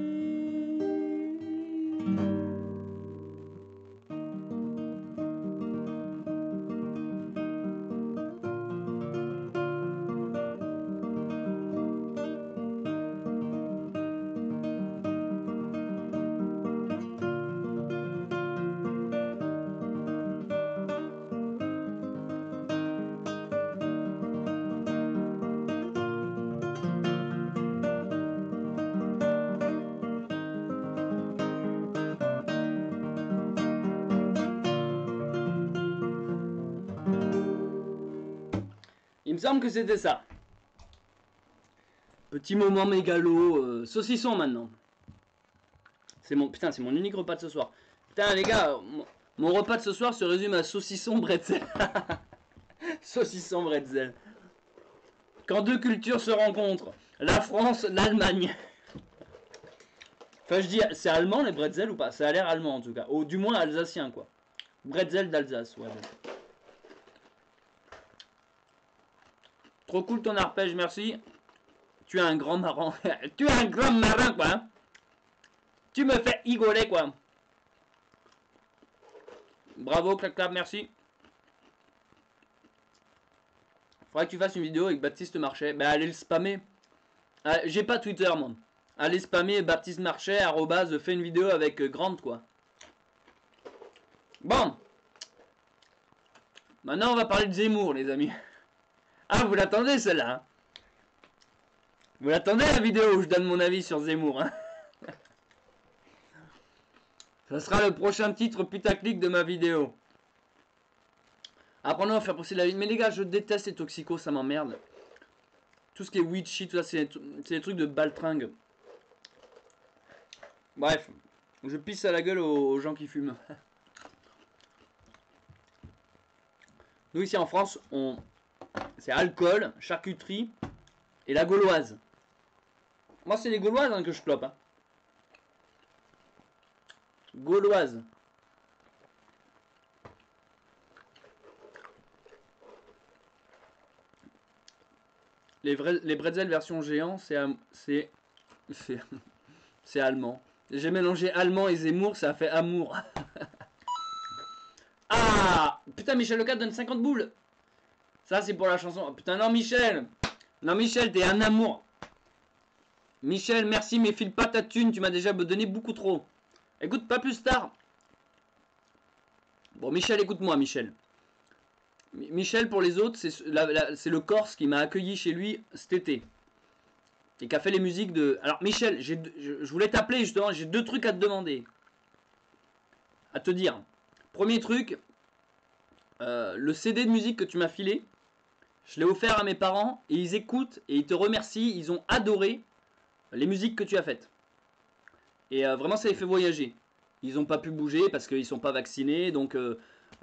Il me semble que c'était ça. Petit moment mégalo. Saucisson maintenant. C'est mon, putain, c'est mon unique repas de ce soir. Putain, les gars, mon repas de ce soir se résume à saucisson bretzel. Saucisson bretzel. Quand deux cultures se rencontrent, la France, l'Allemagne. Enfin, je dis, c'est allemand les bretzels ou pas? Ça a l'air allemand en tout cas. Ou du moins alsacien, quoi. Bretzel d'Alsace, ouais. Trop cool ton arpège, merci. Tu es un grand marin. Tu es un grand marin, quoi. Hein. Tu me fais rigoler, quoi. Bravo, clap clap, merci. Faudrait que tu fasses une vidéo avec Baptiste Marchais. Bah, allez le spammer. J'ai pas Twitter, moi. Allez spammer Baptiste Marchais, @ fais une vidéo avec Grant, quoi. Bon. Maintenant, on va parler de Zemmour, les amis. Ah, vous l'attendez, celle-là, hein. Vous l'attendez, la vidéo où je donne mon avis sur Zemmour, hein. Ça sera le prochain titre putaclic de ma vidéo. Apprenons à faire passer la vie. Mais les gars, je déteste les toxicos, ça m'emmerde. Tout ce qui est weed shit, tout ça, c'est des trucs de baltringue. Bref, je pisse à la gueule aux gens qui fument. Nous ici en France, c'est alcool, charcuterie et la gauloise. Moi c'est les gauloises hein, que je clope. Hein. Gauloise. Les bretzels version géant, c'est allemand. J'ai mélangé allemand et Zemmour, ça a fait amour. Ah putain, Michel Lecat donne 50 boules. Ça, c'est pour la chanson. Oh, putain, non, Michel. Non, Michel, t'es un amour. Michel, merci, mais file pas ta thune. Tu m'as déjà donné beaucoup trop. Écoute, pas plus tard. Bon, Michel, écoute-moi, Michel. Michel, pour les autres, c'est le Corse qui m'a accueilli chez lui cet été. Et qui a fait les musiques de... Alors, Michel, je voulais t'appeler, justement. J'ai 2 trucs à te demander. À te dire. Premier truc, le CD de musique que tu m'as filé, je l'ai offert à mes parents et ils écoutent et ils te remercient. Ils ont adoré les musiques que tu as faites. Et vraiment, ça les fait voyager. Ils n'ont pas pu bouger parce qu'ils ne sont pas vaccinés. Donc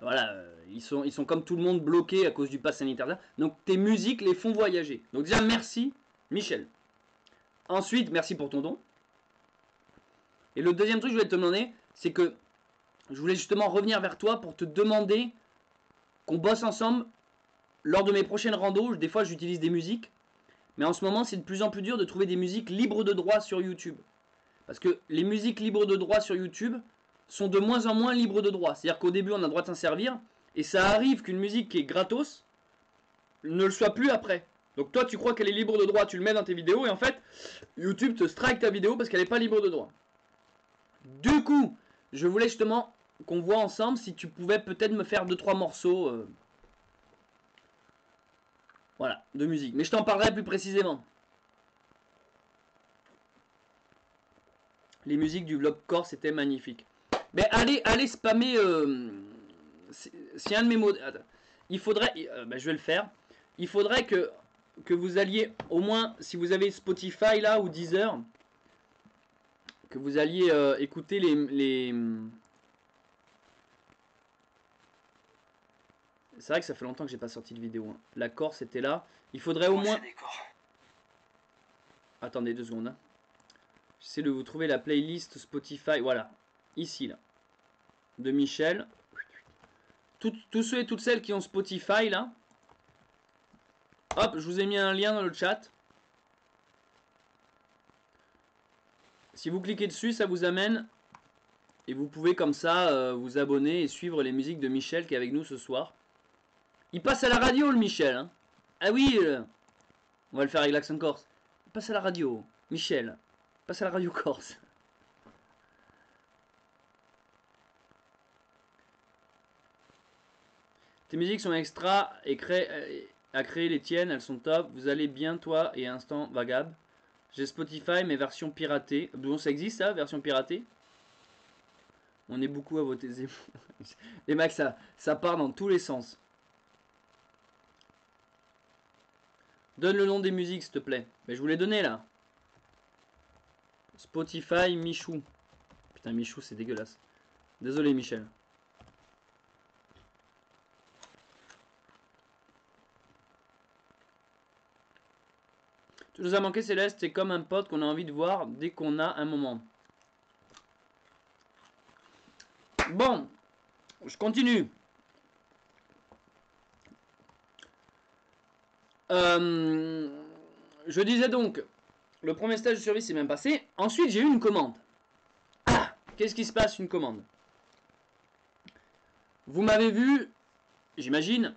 voilà, ils sont comme tout le monde bloqués à cause du pass sanitaire. Donc tes musiques les font voyager. Donc déjà, merci Michel. Ensuite, merci pour ton don. Et le deuxième truc que je voulais te demander, c'est que je voulais justement revenir vers toi pour te demander qu'on bosse ensemble lors de mes prochaines randos. Des fois, j'utilise des musiques. Mais en ce moment, c'est de plus en plus dur de trouver des musiques libres de droit sur YouTube. Parce que les musiques libres de droit sur YouTube sont de moins en moins libres de droit. C'est-à-dire qu'au début, on a le droit de s'en servir. Et ça arrive qu'une musique qui est gratos ne le soit plus après. Donc toi, tu crois qu'elle est libre de droit, tu le mets dans tes vidéos. Et en fait, YouTube te strike ta vidéo parce qu'elle n'est pas libre de droit. Du coup, je voulais justement qu'on voit ensemble si tu pouvais peut-être me faire 2-3 morceaux voilà, de musique. Mais je t'en parlerai plus précisément. Les musiques du vlog Corse étaient magnifiques. Mais allez spammer. C'est un de mes mots. Il faudrait. Je vais le faire. Il faudrait que vous alliez, au moins, si vous avez Spotify là ou Deezer, que vous alliez écouter les. C'est vrai que ça fait longtemps que j'ai pas sorti de vidéo. Hein. La Corse était là. Il faudrait au moins. Attendez 2 secondes. Hein. J'essaie de vous trouver la playlist Spotify. Voilà. Ici, là. De Michel. Tous ceux et toutes celles qui ont Spotify, là. Hop, je vous ai mis un lien dans le chat. Si vous cliquez dessus, ça vous amène. Et vous pouvez comme ça vous abonner et suivre les musiques de Michel qui est avec nous ce soir. Il passe à la radio, le Michel. Hein. Ah oui, on va le faire avec l'accent corse. Il passe à la radio. Michel. Il passe à la radio corse. Tes musiques sont extra et à créer les tiennes, elles sont top. Vous allez bien, toi et Instant Vagab. J'ai Spotify, mais version piratée. Bon, ça existe, ça, version piratée. On est beaucoup à voter Zemmour. Les mecs, ça part dans tous les sens. Donne le nom des musiques, s'il te plaît. Mais je vous l'ai donné, là. Spotify, Michou. Putain, Michou, c'est dégueulasse. Désolé, Michel. Tu nous as manqué, Céleste. C'est comme un pote qu'on a envie de voir dès qu'on a un moment. Bon, je continue. Je disais donc, le premier stage de survie s'est bien passé. Ensuite, j'ai eu une commande. Ah, qu'est-ce qui se passe, une commande? Vous m'avez vu, j'imagine,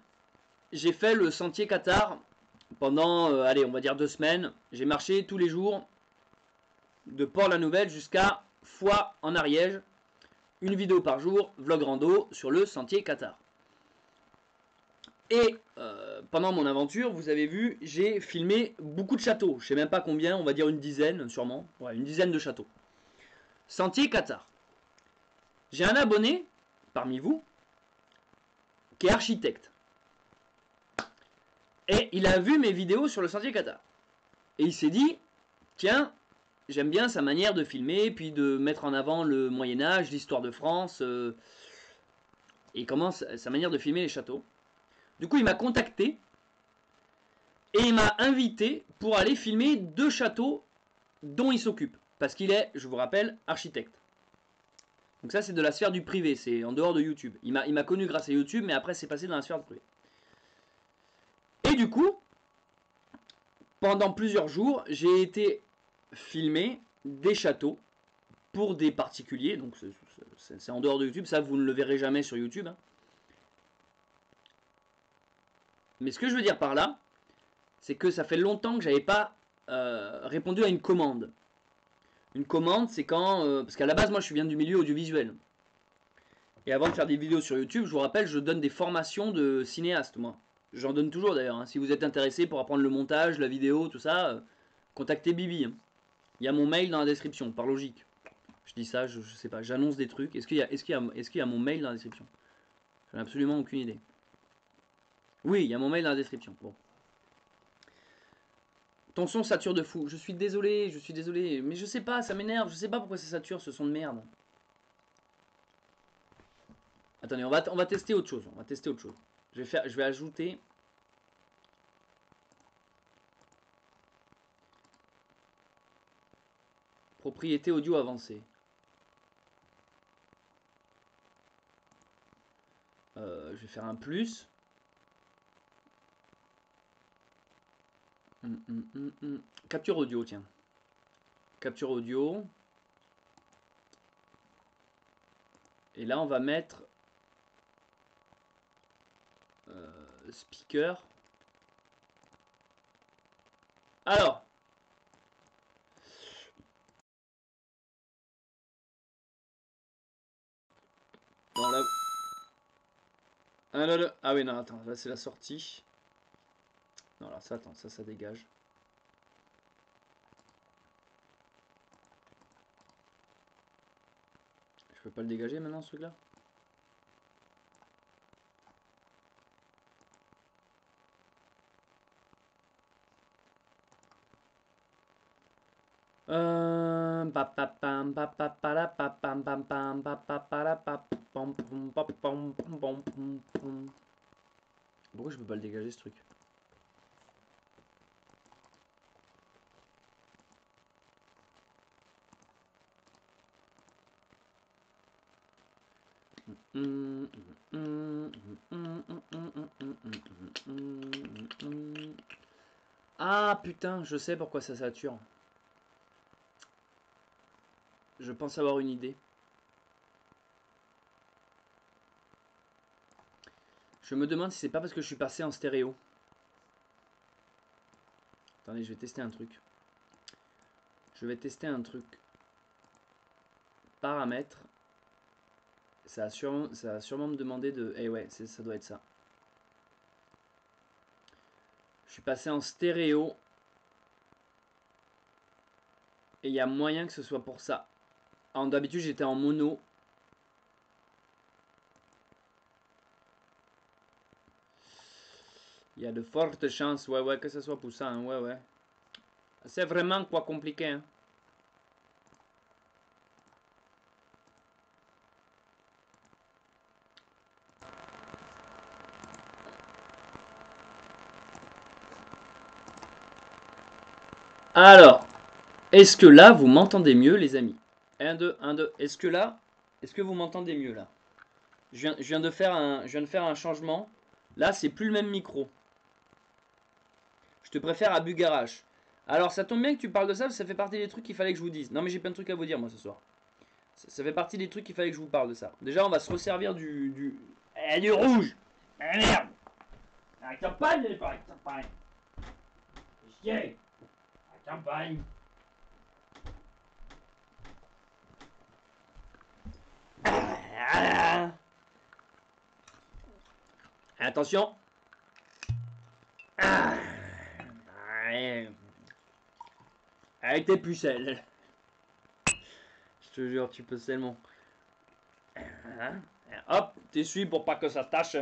j'ai fait le sentier Qatar pendant, allez, on va dire 2 semaines. J'ai marché tous les jours de Port-la-Nouvelle jusqu'à Foix en Ariège. Une vidéo par jour, vlog rando sur le sentier Qatar. Et pendant mon aventure, vous avez vu, j'ai filmé beaucoup de châteaux. Je sais même pas combien, on va dire une dizaine sûrement. Ouais, une dizaine de châteaux. Sentier Qatar. J'ai un abonné, parmi vous, qui est architecte. Et il a vu mes vidéos sur le sentier Qatar. Et il s'est dit, tiens, j'aime bien sa manière de filmer, puis de mettre en avant le Moyen-Âge, l'histoire de France, et comment sa manière de filmer les châteaux. Du coup, il m'a contacté, et il m'a invité pour aller filmer 2 châteaux dont il s'occupe. Parce qu'il est, je vous rappelle, architecte. Donc ça, c'est de la sphère du privé, c'est en dehors de YouTube. Il m'a connu grâce à YouTube, mais après, c'est passé dans la sphère du privé. Et du coup, pendant plusieurs jours, j'ai été filmer des châteaux pour des particuliers. Donc c'est en dehors de YouTube, ça vous ne le verrez jamais sur YouTube. Hein. Mais ce que je veux dire par là, c'est que ça fait longtemps que j'avais pas répondu à une commande. Une commande, c'est quand... parce qu'à la base, moi, je viens du milieu audiovisuel. Et avant de faire des vidéos sur YouTube, je vous rappelle, je donne des formations de cinéaste, moi. J'en donne toujours, d'ailleurs. Hein. Si vous êtes intéressé pour apprendre le montage, la vidéo, tout ça, contactez Bibi. Hein. Il y a mon mail dans la description, par logique. Je dis ça, je sais pas, j'annonce des trucs. Est-ce qu'il y a mon mail dans la description? J'en ai absolument aucune idée. Oui, il y a mon mail dans la description. Bon. Ton son sature de fou. Je suis désolé. Mais je sais pas, ça m'énerve. Je sais pas pourquoi ça sature ce son de merde. Attendez, on va tester autre chose. Je vais ajouter. Propriété audio avancée. Je vais faire un plus. Capture audio, tiens. Capture audio. Et là, on va mettre speaker. Alors. Non, là. Ah oui, non, attends, là c'est la sortie. Non, là, ça, attends, ça dégage. Je peux pas le dégager maintenant, ce truc-là? Pourquoi je peux pas le dégager, ce truc? Ah putain, je sais pourquoi ça sature. Je pense avoir une idée. Je me demande si c'est pas parce que je suis passé en stéréo. Attendez, je vais tester un truc. Paramètres. Ça va sûrement me demander de... Eh ouais, ça doit être ça. Je suis passé en stéréo. Et il y a moyen que ce soit pour ça. D'habitude, j'étais en mono. Il Il y a de fortes chances, ouais, que ce soit pour ça, hein, ouais. C'est vraiment quoi compliqué, hein. Alors, est-ce que là, vous m'entendez mieux, les amis? 1, 2, 1, 2. Est-ce que vous m'entendez mieux, là? Je viens de faire un changement. Là, c'est plus le même micro. Je te préfère à Bugarache. Alors, ça tombe bien que tu parles de ça, parce que ça fait partie des trucs qu'il fallait que je vous dise. Non, mais j'ai plein de trucs à vous dire, moi, ce soir. Ça fait partie des trucs qu'il fallait que je vous parle de ça. Déjà, on va se resservir du rouge. Ah, merde. La campagne, elle est pas la campagne. Chier. La campagne. Attention. Avec tes pucelles. Je te jure, tu peux seulement. Hop, t'essuies pour pas que ça tâche.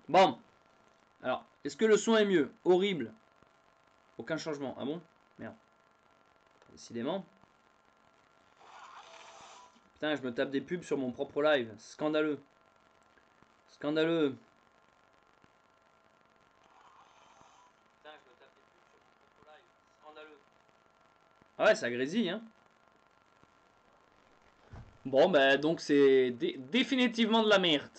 Bon. Alors, est-ce que le son est mieux? Horrible. Aucun changement. Ah bon? Merde. Décidément. Putain, je me tape des pubs sur mon propre live. Scandaleux. Scandaleux. Putain, je me tape des pubs sur mon propre live. Scandaleux. Ah ouais, ça grésille, hein. Bon, ben, donc c'est définitivement de la merde.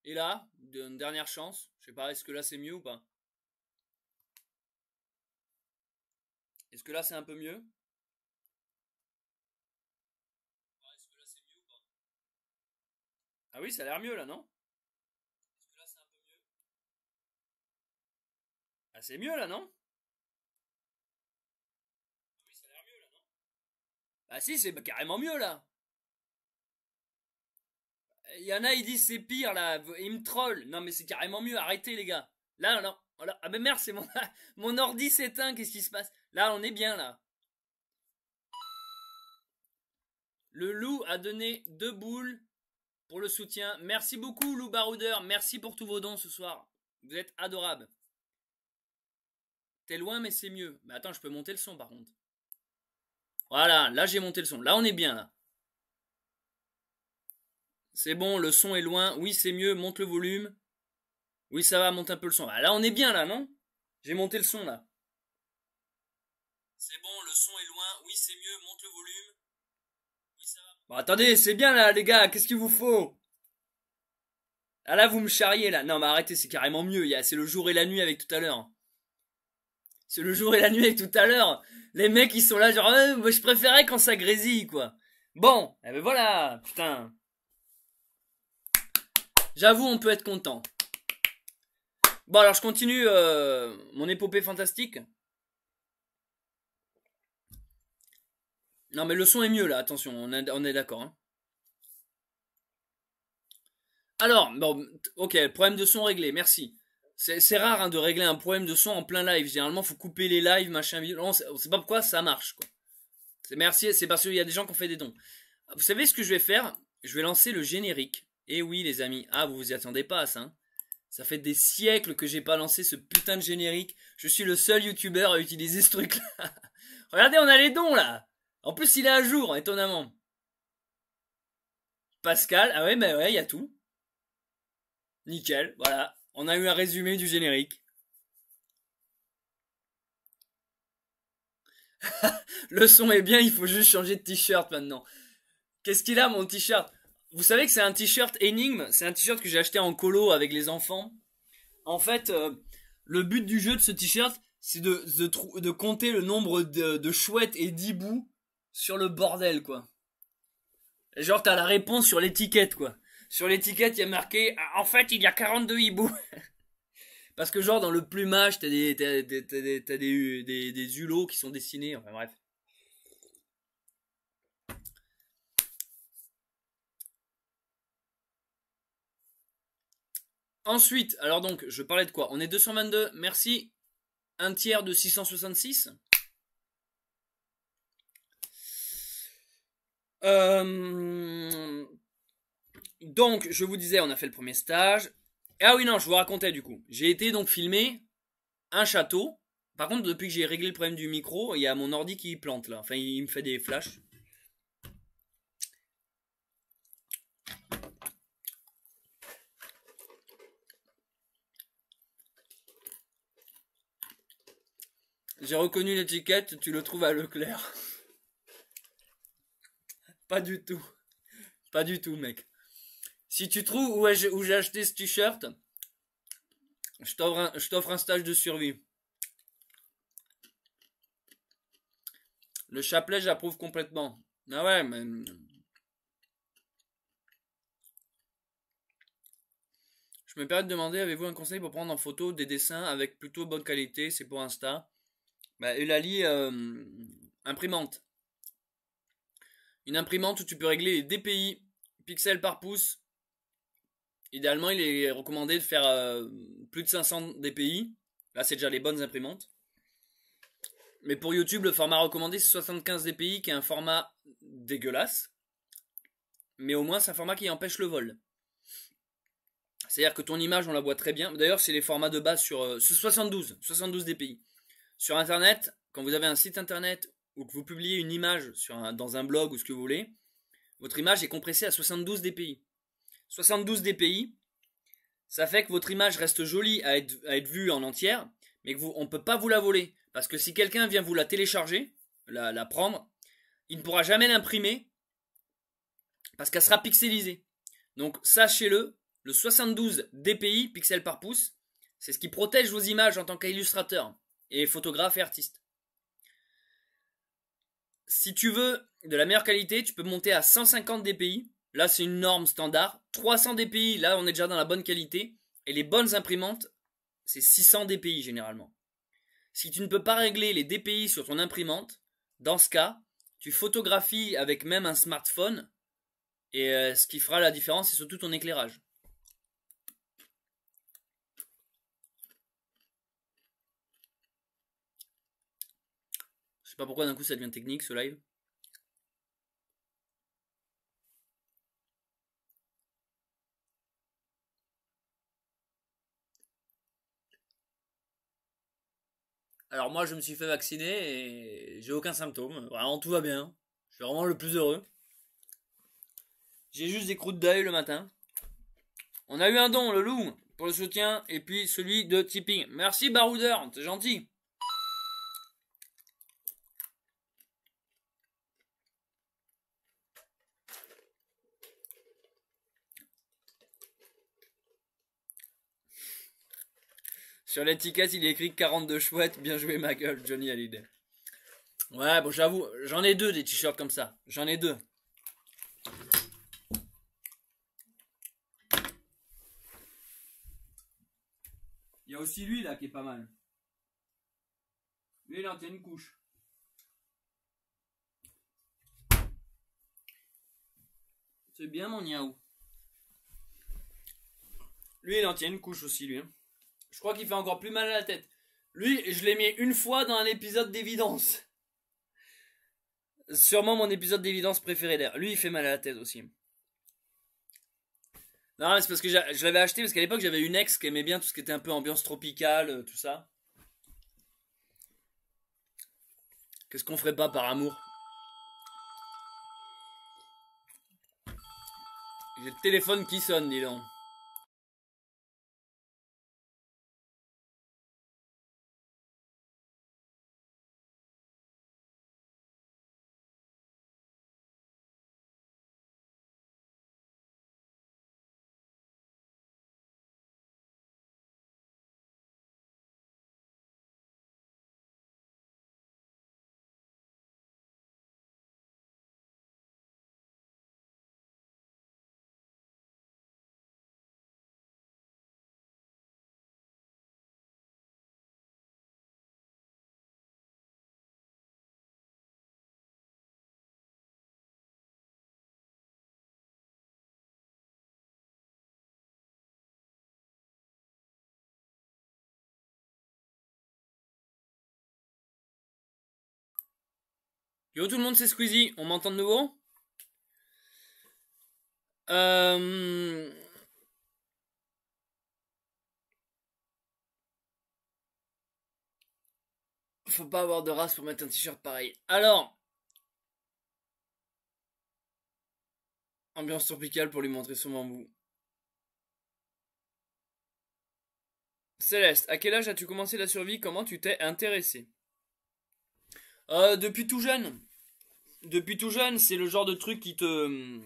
Et là, une dernière chance. Je sais pas, est-ce que là c'est mieux ou pas? Est-ce que là c'est un peu mieux? Est-ce que là c'est mieux ou pas? Ah oui, ça a l'air mieux là, non? Est-ce que là c'est un peu mieux? Ah, c'est mieux là, non? Ah oui, ça a l'air mieux là, non? Ah si, c'est carrément mieux là. Il y en a, ils disent c'est pire là, ils me trollent. Non mais c'est carrément mieux, arrêtez les gars. Là, non. Voilà. Ah mais merde, c'est mon, mon ordi s'éteint, qu'est-ce qui se passe? Là, on est bien là. Le loup a donné 2 boules pour le soutien. Merci beaucoup Lou Baroudeur, merci pour tous vos dons ce soir. Vous êtes adorables. T'es loin mais c'est mieux. Mais attends, je peux monter le son par contre. Voilà, là j'ai monté le son. Là on est bien là. C'est bon, le son est loin. Oui, c'est mieux, monte le volume. Oui, ça va, monte un peu le son. Ah, là on est bien là, non? J'ai monté le son là. C'est bon, le son est loin. Oui, c'est mieux, monte le volume. Oui, ça va. Bon, attendez, c'est bien là les gars, qu'est-ce qu'il vous faut? Ah là vous me charriez là. Non mais arrêtez, c'est carrément mieux. C'est le jour et la nuit avec tout à l'heure. C'est le jour et la nuit avec tout à l'heure. Les mecs ils sont là genre moi je préférais quand ça grésille quoi. Bon, eh ben voilà, putain. J'avoue on peut être content. Bon alors je continue mon épopée fantastique. Non mais le son est mieux là, attention, on est d'accord. Hein. Alors, bon, ok, problème de son réglé, merci. C'est rare hein, de régler un problème de son en plein live. Généralement, faut couper les lives, machin, non, on sait pas pourquoi ça marche. Quoi. Merci, c'est parce qu'il y a des gens qui ont fait des dons. Vous savez ce que je vais faire? Je vais lancer le générique. Et oui, les amis, ah, vous vous y attendez pas à ça. Hein. Ça fait des siècles que j'ai pas lancé ce putain de générique. Je suis le seul youtubeur à utiliser ce truc-là. Regardez, on a les dons là. En plus, il est à jour, étonnamment. Pascal, ah ouais, bah ouais, il y a tout. Nickel, voilà. On a eu un résumé du générique. Le son est bien, il faut juste changer de t-shirt maintenant. Qu'est-ce qu'il a mon t-shirt? Vous savez que c'est un t-shirt énigme, c'est un t-shirt que j'ai acheté en colo avec les enfants. En fait, le but du jeu de ce t-shirt, c'est de compter le nombre de chouettes et d'hiboux sur le bordel, quoi. Genre, t'as la réponse sur l'étiquette, quoi. Sur l'étiquette, il y a marqué, en fait, il y a 42 hiboux. Parce que genre, dans le plumage, t'as des hulots qui sont dessinés, enfin bref. Ensuite, alors donc, je parlais de quoi? On est 222, merci. Un tiers de 666. Donc, je vous disais, on a fait le premier stage. Ah oui, non, je vous racontais du coup. J'ai été donc filmer un château. Par contre, depuis que j'ai réglé le problème du micro, il y a mon ordi qui plante là. Enfin, il me fait des flashs. J'ai reconnu l'étiquette, tu le trouves à Leclerc. Pas du tout. Pas du tout, mec. Si tu trouves où j'ai acheté ce t-shirt, je t'offre un stage de survie. Le chapelet, j'approuve complètement. Ah ouais, mais... Je me permets de demander, avez-vous un conseil pour prendre en photo des dessins avec plutôt bonne qualité? C'est pour Insta. Bah, Eulalie, imprimante. Une imprimante où tu peux régler les DPI, pixels par pouce. Idéalement, il est recommandé de faire plus de 500 DPI. Là, c'est déjà les bonnes imprimantes. Mais pour YouTube, le format recommandé, c'est 75 DPI, qui est un format dégueulasse. Mais au moins, c'est un format qui empêche le vol. C'est-à-dire que ton image, on la voit très bien. D'ailleurs, c'est les formats de base sur 72 DPI. Sur Internet, quand vous avez un site Internet ou que vous publiez une image dans un blog ou ce que vous voulez, votre image est compressée à 72 DPI. 72 DPI, ça fait que votre image reste jolie à être vue en entière, mais on ne peut pas vous la voler. Parce que si quelqu'un vient vous la télécharger, la prendre, il ne pourra jamais l'imprimer parce qu'elle sera pixelisée. Donc sachez-le, le 72 DPI, pixels par pouce, c'est ce qui protège vos images en tant qu'illustrateur et photographe et artiste. Si tu veux de la meilleure qualité, tu peux monter à 150 DPI. Là, c'est une norme standard. 300 DPI, là, on est déjà dans la bonne qualité. Et les bonnes imprimantes, c'est 600 DPI généralement. Si tu ne peux pas régler les DPI sur ton imprimante, dans ce cas, tu photographies avec même un smartphone. Et ce qui fera la différence, c'est surtout ton éclairage. Je sais pas pourquoi d'un coup ça devient technique ce live. Alors moi je me suis fait vacciner et j'ai aucun symptôme. Vraiment tout va bien. Je suis vraiment le plus heureux. J'ai juste des croûtes d'œil le matin. On a eu un don, le loup, pour le soutien, et puis celui de Tipping. Merci Baroudeur, t'es gentil. Sur l'étiquette, il est écrit 42 chouettes, bien joué ma gueule, Johnny Hallyday. Ouais, bon j'avoue, j'en ai deux des t-shirts comme ça. J'en ai deux. Il y a aussi lui là qui est pas mal. Lui il en tient une couche. C'est bien mon niaou. Lui il en tient une couche aussi lui. Je crois qu'il fait encore plus mal à la tête. Lui, je l'ai mis une fois dans un épisode d'évidence. Sûrement mon épisode d'évidence préféré d'air. Lui il fait mal à la tête aussi. Non, mais c'est parce que je l'avais acheté parce qu'à l'époque j'avais une ex qui aimait bien tout ce qui était un peu ambiance tropicale, tout ça. Qu'est-ce qu'on ferait pas par amour? J'ai le téléphone qui sonne, dis donc. Yo tout le monde, c'est Squeezie, on m'entend de nouveau? Euh... Faut pas avoir de race pour mettre un t-shirt pareil. Alors, ambiance tropicale pour lui montrer son bambou. Céleste, à quel âge as-tu commencé la survie? Comment tu t'es intéressé? Depuis tout jeune. Depuis tout jeune, c'est le genre de truc qui te...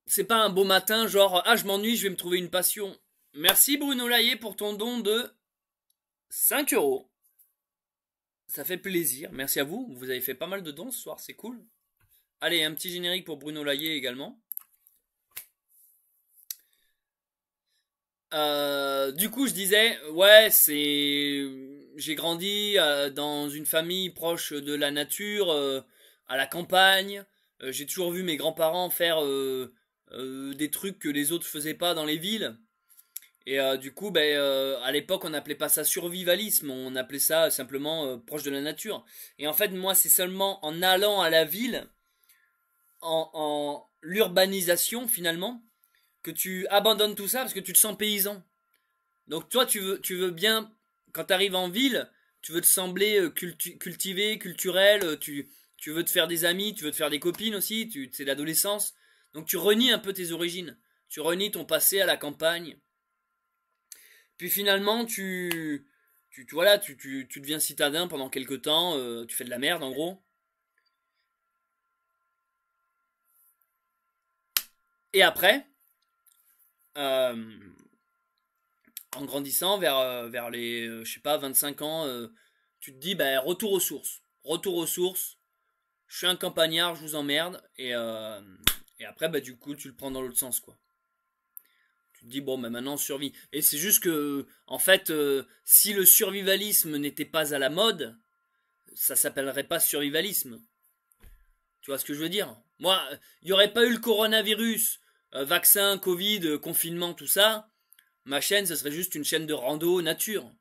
C'est pas un beau matin, genre, ah, je m'ennuie, je vais me trouver une passion. Merci Bruno Laillé pour ton don de 5 €. Ça fait plaisir. Merci à vous. Vous avez fait pas mal de dons ce soir, c'est cool. Allez, un petit générique pour Bruno Laillé également. Du coup, je disais, ouais, j'ai grandi dans une famille proche de la nature, à la campagne. J'ai toujours vu mes grands-parents faire des trucs que les autres faisaient pas dans les villes. Et du coup, ben, à l'époque, on n'appelait pas ça survivalisme, on appelait ça simplement proche de la nature. Et en fait, moi, c'est seulement en allant à la ville, en l'urbanisation finalement, que tu abandonnes tout ça parce que tu te sens paysan. Donc toi, tu veux bien, quand tu arrives en ville, tu veux te sembler cultivé, culturel, tu veux te faire des amis, tu veux te faire des copines aussi, c'est l'adolescence. Donc tu renies un peu tes origines, tu renies ton passé à la campagne. Puis finalement, voilà, tu deviens citadin pendant quelques temps, tu fais de la merde en gros. Et après, euh, en grandissant vers les, je sais pas, 25 ans, tu te dis, bah, retour aux sources. Retour aux sources, je suis un campagnard, je vous emmerde. Et après, bah, du coup, tu le prends dans l'autre sens, quoi. Tu te dis, bon, bah, maintenant, survie. Et c'est juste que, en fait, si le survivalisme n'était pas à la mode, ça s'appellerait pas survivalisme. Tu vois ce que je veux dire? Moi, il n'y aurait pas eu le coronavirus, vaccin, Covid, confinement, tout ça. Ma chaîne, ce serait juste une chaîne de rando nature.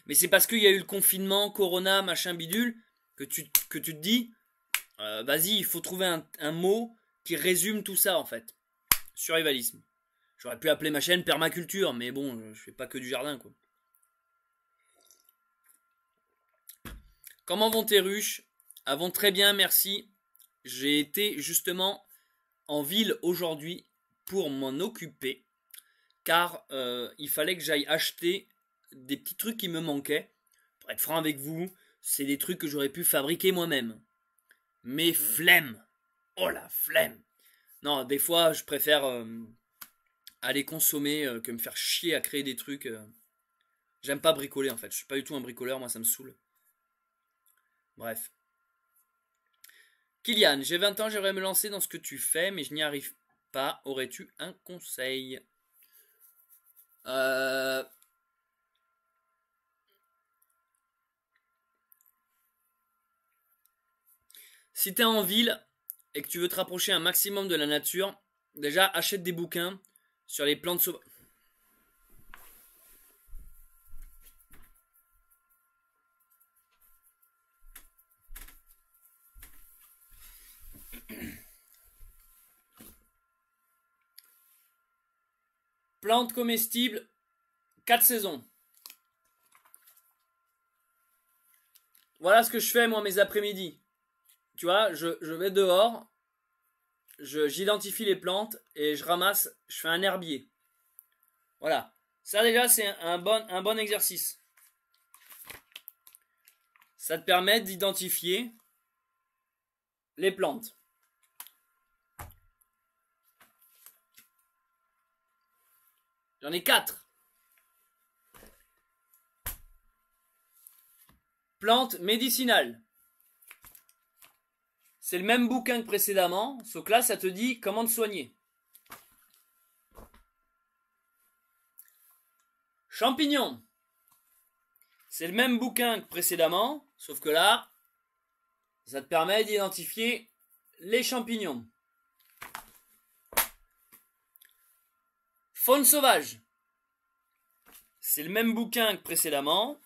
Mais c'est parce qu'il y a eu le confinement, corona, machin bidule, que tu te dis, vas-y, il faut trouver un mot qui résume tout ça en fait. Survivalisme. J'aurais pu appeler ma chaîne permaculture, mais bon, je fais pas que du jardin quoi. Comment vont tes ruches? Elles vont très bien, merci. J'ai été justement en ville aujourd'hui pour m'en occuper, car il fallait que j'aille acheter des petits trucs qui me manquaient. Pour être franc avec vous, c'est des trucs que j'aurais pu fabriquer moi-même. Mais flemme. Oh la flemme. Non, des fois, je préfère aller consommer que me faire chier à créer des trucs. J'aime pas bricoler en fait. Je suis pas du tout un bricoleur, moi ça me saoule. Bref. Kylian, j'ai 20 ans, j'aimerais me lancer dans ce que tu fais, mais je n'y arrive pas. Aurais-tu un conseil? euh... Si t'es en ville et que tu veux te rapprocher un maximum de la nature, déjà achète des bouquins sur les plantes sauvages. Plantes comestibles, 4 saisons. Voilà ce que je fais moi mes après-midi. Tu vois, je vais dehors, j'identifie les plantes et je ramasse, je fais un herbier. Voilà. Ça déjà c'est un bon exercice. Ça te permet d'identifier les plantes. J'en ai 4. Plantes médicinales. C'est le même bouquin que précédemment, sauf que là ça te dit comment te soigner. Champignons. C'est le même bouquin que précédemment, sauf que là, ça te permet d'identifier les champignons. Faune sauvage. C'est le même bouquin que précédemment,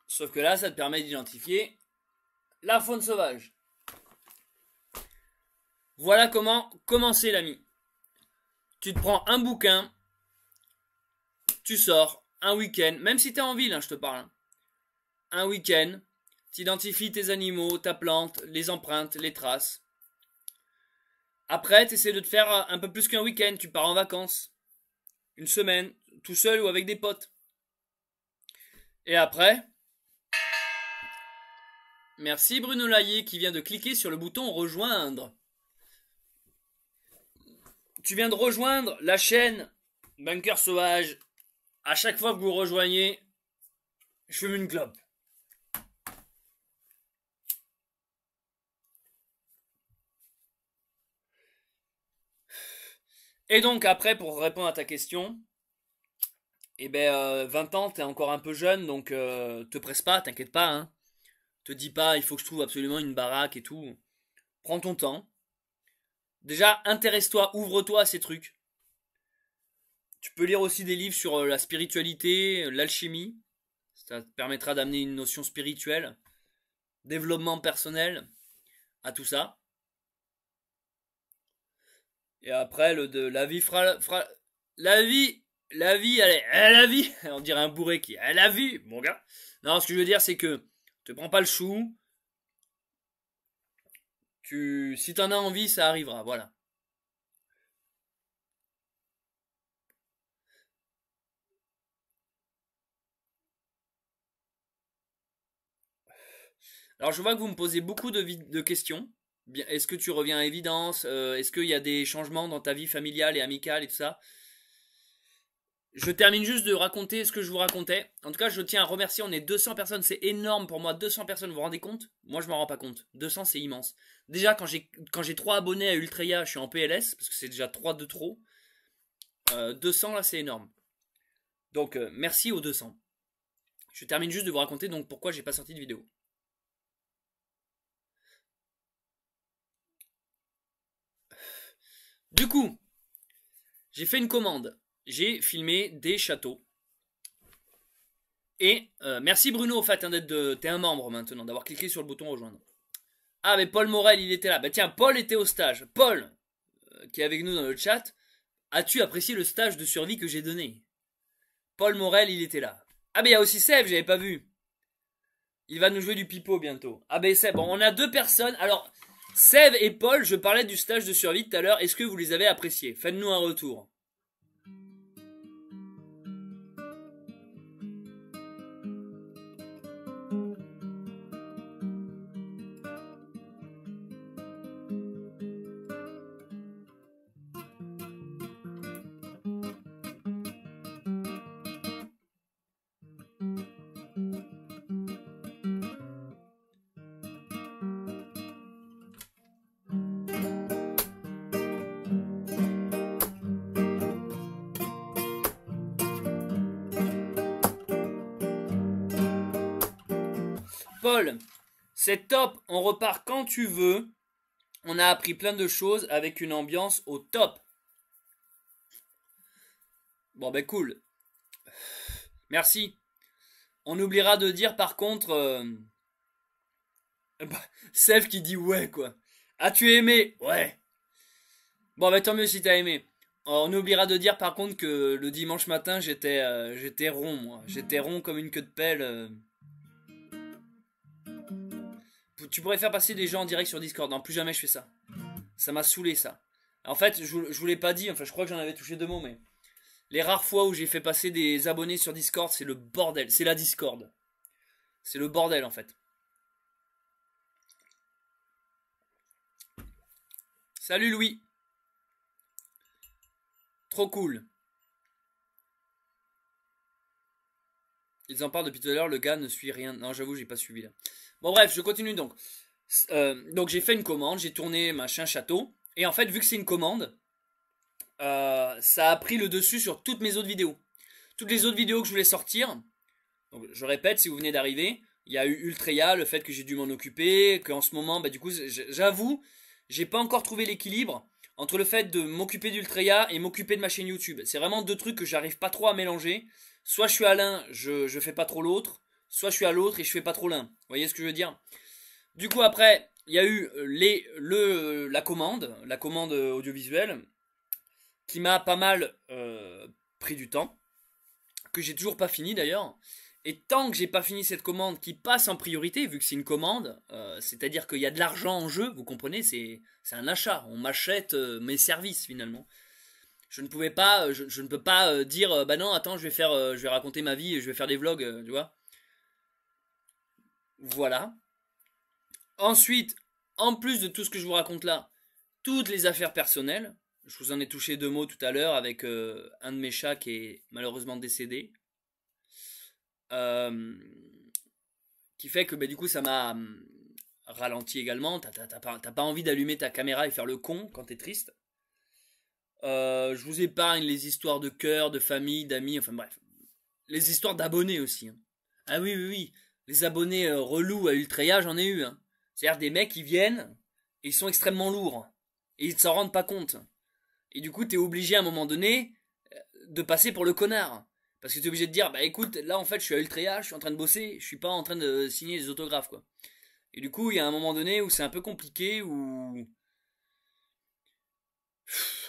sauf que là, ça te permet d'identifier la faune sauvage. Voilà comment commencer, l'ami. tu te prends un bouquin, tu sors un week-end, même si t'es en ville, hein, je te parle. Hein. Un week-end, t'identifies tes animaux, ta plante, les empreintes, les traces. Après, t'essaies de te faire un peu plus qu'un week-end, tu pars en vacances. Une semaine, tout seul ou avec des potes. Et après, merci Bruno Laillé qui vient de cliquer sur le bouton rejoindre. Tu viens de rejoindre la chaîne Bunker Sauvage. À chaque fois que vous rejoignez, je fume une clope. Et donc après, pour répondre à ta question, 20 ans, t'es encore un peu jeune, donc te presse pas, t'inquiète pas, hein. Te dis pas, il faut que je trouve absolument une baraque et tout. Prends ton temps. Déjà, intéresse-toi, ouvre-toi à ces trucs. Tu peux lire aussi des livres sur la spiritualité, l'alchimie. Ça te permettra d'amener une notion spirituelle, développement personnel, à tout ça. Et après, la vie la vie, la vie, on dirait un bourré qui a la vie, mon gars. Non, ce que je veux dire, c'est que te prends pas le chou. Si t'en as envie, ça arrivera, voilà. Alors, je vois que vous me posez beaucoup de questions. Est-ce que tu reviens à évidence? Est-ce qu'il y a des changements dans ta vie familiale et amicale et tout ça? Je termine juste de raconter ce que je vous racontais. En tout cas, je tiens à remercier, on est 200 personnes, c'est énorme pour moi, 200 personnes, vous vous rendez compte? Moi, je m'en rends pas compte. 200, c'est immense. Déjà, quand j'ai 3 abonnés à Ultreya, je suis en PLS, parce que c'est déjà 3 de trop. 200, là, c'est énorme. Donc, merci aux 200. Je termine juste de vous raconter donc pourquoi j'ai pas sorti de vidéo. Du coup, j'ai fait une commande. J'ai filmé des châteaux. Et merci Bruno, au fait, hein, t'es un membre maintenant, d'avoir cliqué sur le bouton rejoindre. Ah, mais Paul Morel, il était là. Bah tiens, Paul était au stage. Paul, qui est avec nous dans le chat, as-tu apprécié le stage de survie que j'ai donné? Paul Morel, il était là. Ah, mais il y a aussi Seb, j'avais pas vu. Il va nous jouer du pipeau bientôt. Ah, ben Seb, bon, on a 2 personnes. Alors, Seb et Paul, je parlais du stage de survie tout à l'heure. Est-ce que vous les avez appréciés? Faites-nous un retour. Paul, c'est top, on repart quand tu veux. On a appris plein de choses avec une ambiance au top. Bon ben cool. Merci. On oubliera de dire par contre... Seth qui dit ouais quoi. As-tu aimé? Ouais. Bon ben tant mieux si t'as aimé. On oubliera de dire par contre que le dimanche matin j'étais rond moi. J'étais rond comme une queue de pelle. Tu pourrais faire passer des gens en direct sur Discord. Non, plus jamais je fais ça. Ça m'a saoulé ça. En fait, je vous l'ai pas dit, enfin je crois que j'en avais touché 2 mots, mais les rares fois où j'ai fait passer des abonnés sur Discord, c'est le bordel. C'est la Discord. C'est le bordel en fait. Salut Louis. Trop cool. Ils en parlent depuis tout à l'heure, le gars ne suit rien. Non, j'avoue, j'ai pas suivi là. Bon bref, je continue donc. Donc j'ai fait une commande, j'ai tourné machin château. Et en fait, vu que c'est une commande, ça a pris le dessus sur toutes mes autres vidéos. Toutes les autres vidéos que je voulais sortir. Donc je répète, si vous venez d'arriver, il y a eu Ultreya, le fait que j'ai dû m'en occuper, qu'en ce moment, bah du coup, j'avoue, j'ai pas encore trouvé l'équilibre entre le fait de m'occuper d'Ultreya et m'occuper de ma chaîne YouTube. C'est vraiment 2 trucs que j'arrive pas trop à mélanger. Soit je suis à l'un, je fais pas trop l'autre, soit je suis à l'autre et je fais pas trop l'un. Vous voyez ce que je veux dire? Du coup après, il y a eu la commande audiovisuelle. qui m'a pas mal pris du temps, que j'ai toujours pas fini d'ailleurs. Et tant que j'ai pas fini cette commande qui passe en priorité, vu que c'est une commande, c'est-à-dire qu'il y a de l'argent en jeu, vous comprenez, c'est un achat, on m'achète mes services finalement. Je ne pouvais pas, je ne peux pas dire, bah non, attends, je vais raconter ma vie, je vais faire des vlogs, tu vois. Voilà. Ensuite, en plus de tout ce que je vous raconte là, toutes les affaires personnelles. Je vous en ai touché 2 mots tout à l'heure avec un de mes chats qui est malheureusement décédé. Euh, qui fait que bah, du coup ça m'a ralenti également. T'as pas envie d'allumer ta caméra et faire le con quand t'es triste. Je vous épargne les histoires de cœur, de famille, d'amis, enfin bref. Les histoires d'abonnés aussi. Hein. Ah oui, oui, oui. Les abonnés relous à Ultreya, j'en ai eu. Hein. C'est-à-dire des mecs qui viennent et ils sont extrêmement lourds. Et ils ne s'en rendent pas compte. Et du coup, t'es obligé à un moment donné de passer pour le connard. Parce que t'es obligé de dire, bah écoute, là en fait je suis à Ultreya, je suis en train de bosser, je suis pas en train de signer les autographes quoi. Et du coup, il y a un moment donné où c'est un peu compliqué, où...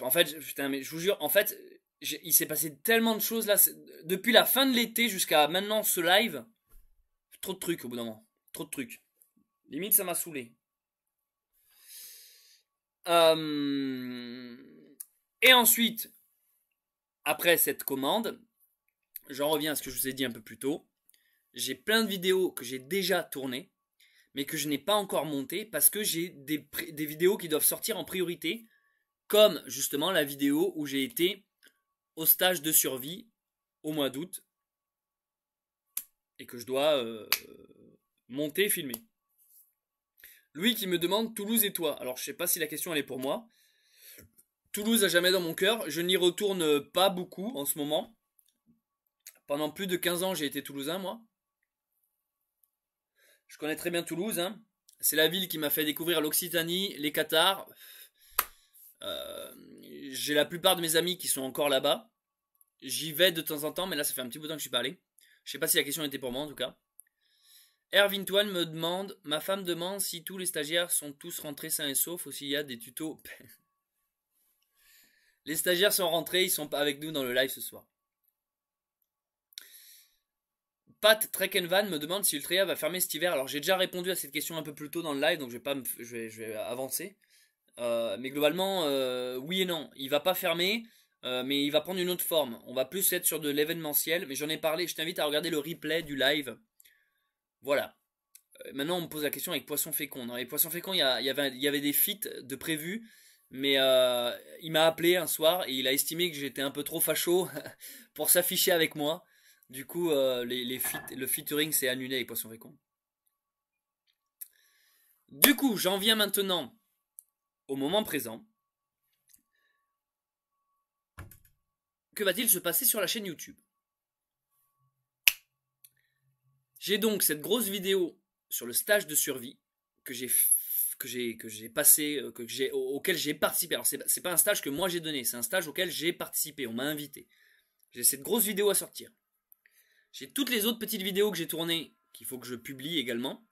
En fait, putain, mais je vous jure, en fait, il s'est passé tellement de choses là, depuis la fin de l'été jusqu'à maintenant ce live, trop de trucs au bout d'un moment. Trop de trucs. Limite, ça m'a saoulé. Et ensuite, après cette commande, j'en reviens à ce que je vous ai dit un peu plus tôt. J'ai plein de vidéos que j'ai déjà tournées, mais que je n'ai pas encore montées parce que j'ai des vidéos qui doivent sortir en priorité, comme justement la vidéo où j'ai été au stage de survie au mois d'août et que je dois monter et filmer. Louis qui me demande Toulouse et toi. Alors je sais pas si la question elle est pour moi. Toulouse a jamais dans mon cœur. Je n'y retourne pas beaucoup en ce moment. Pendant plus de 15 ans j'ai été toulousain moi. Je connais très bien Toulouse. Hein. C'est la ville qui m'a fait découvrir l'Occitanie, les Cathares. J'ai la plupart de mes amis qui sont encore là-bas. J'y vais de temps en temps, mais là ça fait un petit bout de temps que je suis pas allé. Je sais pas si la question était pour moi en tout cas. Erwin Toine me demande, ma femme demande si tous les stagiaires sont tous rentrés sains et saufs ou s'il y a des tutos. Les stagiaires sont rentrés, ils sont pas avec nous dans le live ce soir. Pat Treckenvan me demande si Ultreya va fermer cet hiver. Alors j'ai déjà répondu à cette question un peu plus tôt dans le live, donc je vais avancer. Mais globalement, oui et non. Il va pas fermer, mais il va prendre une autre forme. On va plus être sur de l'événementiel, mais j'en ai parlé. Je t'invite à regarder le replay du live. Voilà. Maintenant, on me pose la question avec Poisson Fécond. Dans les Poissons Féconds, il y avait des feats de prévus, mais il m'a appelé un soir et il a estimé que j'étais un peu trop facho pour s'afficher avec moi. Du coup, le featuring s'est annulé avec Poisson Fécond. Du coup, j'en viens maintenant au moment présent. Que va-t-il se passer sur la chaîne YouTube? J'ai donc cette grosse vidéo sur le stage de survie que j'ai passé, auquel j'ai participé. Alors c'est pas un stage que moi j'ai donné, c'est un stage auquel j'ai participé. On m'a invité. J'ai cette grosse vidéo à sortir. J'ai toutes les autres petites vidéos que j'ai tournées qu'il faut que je publie également.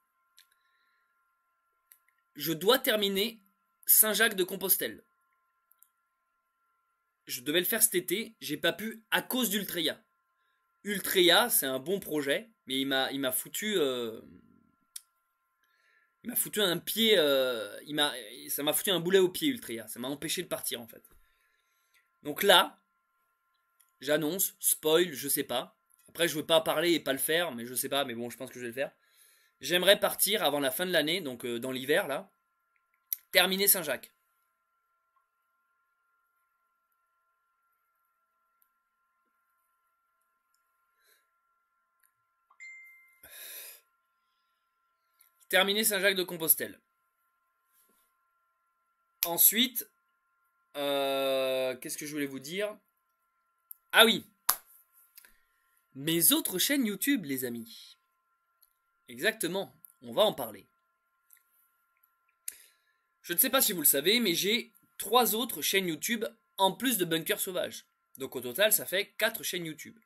Je dois terminer Saint-Jacques-de-Compostelle. Je devais le faire cet été, j'ai pas pu à cause d'Ultreya. Ultreya, c'est un bon projet, mais il m'a foutu un pied, ça m'a foutu un boulet au pied Ultreya, ça m'a empêché de partir en fait. Donc là, j'annonce, spoil, je sais pas. Après je veux pas parler et pas le faire, mais je sais pas, mais bon je pense que je vais le faire. J'aimerais partir avant la fin de l'année, donc dans l'hiver là, terminer Saint-Jacques. Terminer Saint-Jacques-de-Compostelle. Ensuite, qu'est-ce que je voulais vous dire? Ah oui, mes autres chaînes YouTube, les amis. Exactement, on va en parler. Je ne sais pas si vous le savez, mais j'ai 3 autres chaînes YouTube en plus de Bunker Sauvage. Donc au total, ça fait 4 chaînes YouTube.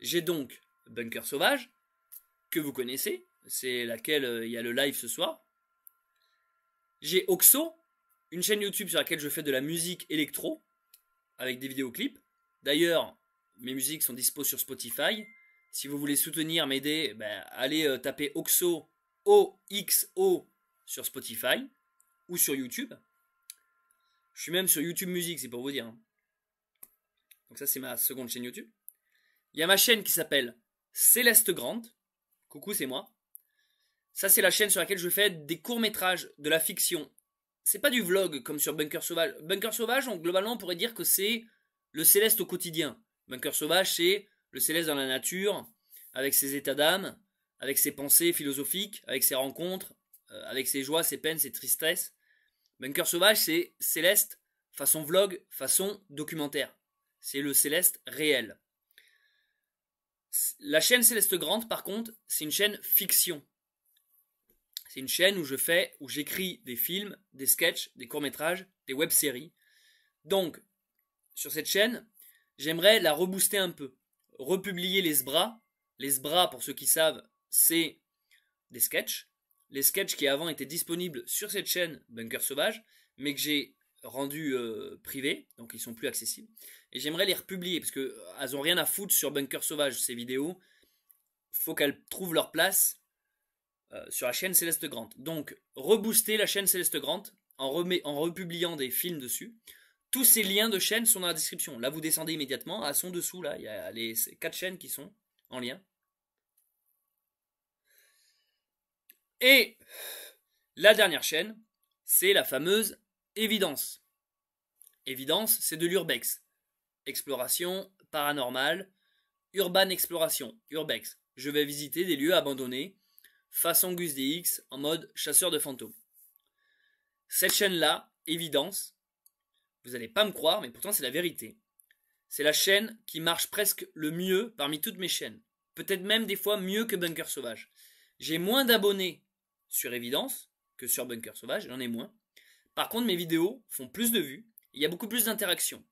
J'ai donc Bunker Sauvage, que vous connaissez, c'est laquelle il y a le live ce soir. J'ai Oxo, une chaîne YouTube sur laquelle je fais de la musique électro, avec des vidéoclips. D'ailleurs, mes musiques sont dispo sur Spotify. Si vous voulez soutenir, m'aider, ben, allez taper Oxo, O-X-O sur Spotify ou sur YouTube. Je suis même sur YouTube Musique, c'est pour vous dire. Hein. Donc ça, c'est ma seconde chaîne YouTube. Il y a ma chaîne qui s'appelle Céleste Grande. Coucou, c'est moi. Ça, c'est la chaîne sur laquelle je fais des courts-métrages, de la fiction. C'est pas du vlog comme sur Bunker Sauvage. Bunker Sauvage, globalement, on pourrait dire que c'est le Céleste au quotidien. Bunker Sauvage, c'est le Céleste dans la nature, avec ses états d'âme, avec ses pensées philosophiques, avec ses rencontres, avec ses joies, ses peines, ses tristesses. Bunker Sauvage, c'est Céleste façon vlog, façon documentaire. C'est le Céleste réel. La chaîne Céleste Grande, par contre, c'est une chaîne fiction. C'est une chaîne où j'écris des films, des sketchs, des courts-métrages, des web-séries. Donc, sur cette chaîne, j'aimerais la rebooster un peu. Republier les SBRA. Les SBRA, pour ceux qui savent, c'est des sketchs. Les sketchs qui avant étaient disponibles sur cette chaîne Bunker Sauvage, mais que j'ai rendus privés, donc ils sont plus accessibles. Et j'aimerais les republier, parce qu'elles n'ont rien à foutre sur Bunker Sauvage, ces vidéos. Faut qu'elles trouvent leur place sur la chaîne Céleste Grande. Donc, rebooster la chaîne Céleste Grande en republiant des films dessus. Tous ces liens de chaîne sont dans la description. Là, vous descendez immédiatement. Elles sont dessous, là. Il y a les 4 chaînes qui sont en lien. Et la dernière chaîne, c'est la fameuse Évidence. Évidence, c'est de l'urbex. Exploration paranormale, urban exploration, urbex. Je vais visiter des lieux abandonnés, façon Gus DX, en mode chasseur de fantômes. Cette chaîne-là, Évidence, vous n'allez pas me croire, mais pourtant c'est la vérité. C'est la chaîne qui marche presque le mieux parmi toutes mes chaînes. Peut-être même des fois mieux que Bunker Sauvage. J'ai moins d'abonnés sur Évidence que sur Bunker Sauvage, j'en ai moins. Par contre, mes vidéos font plus de vues, il y a beaucoup plus d'interactions.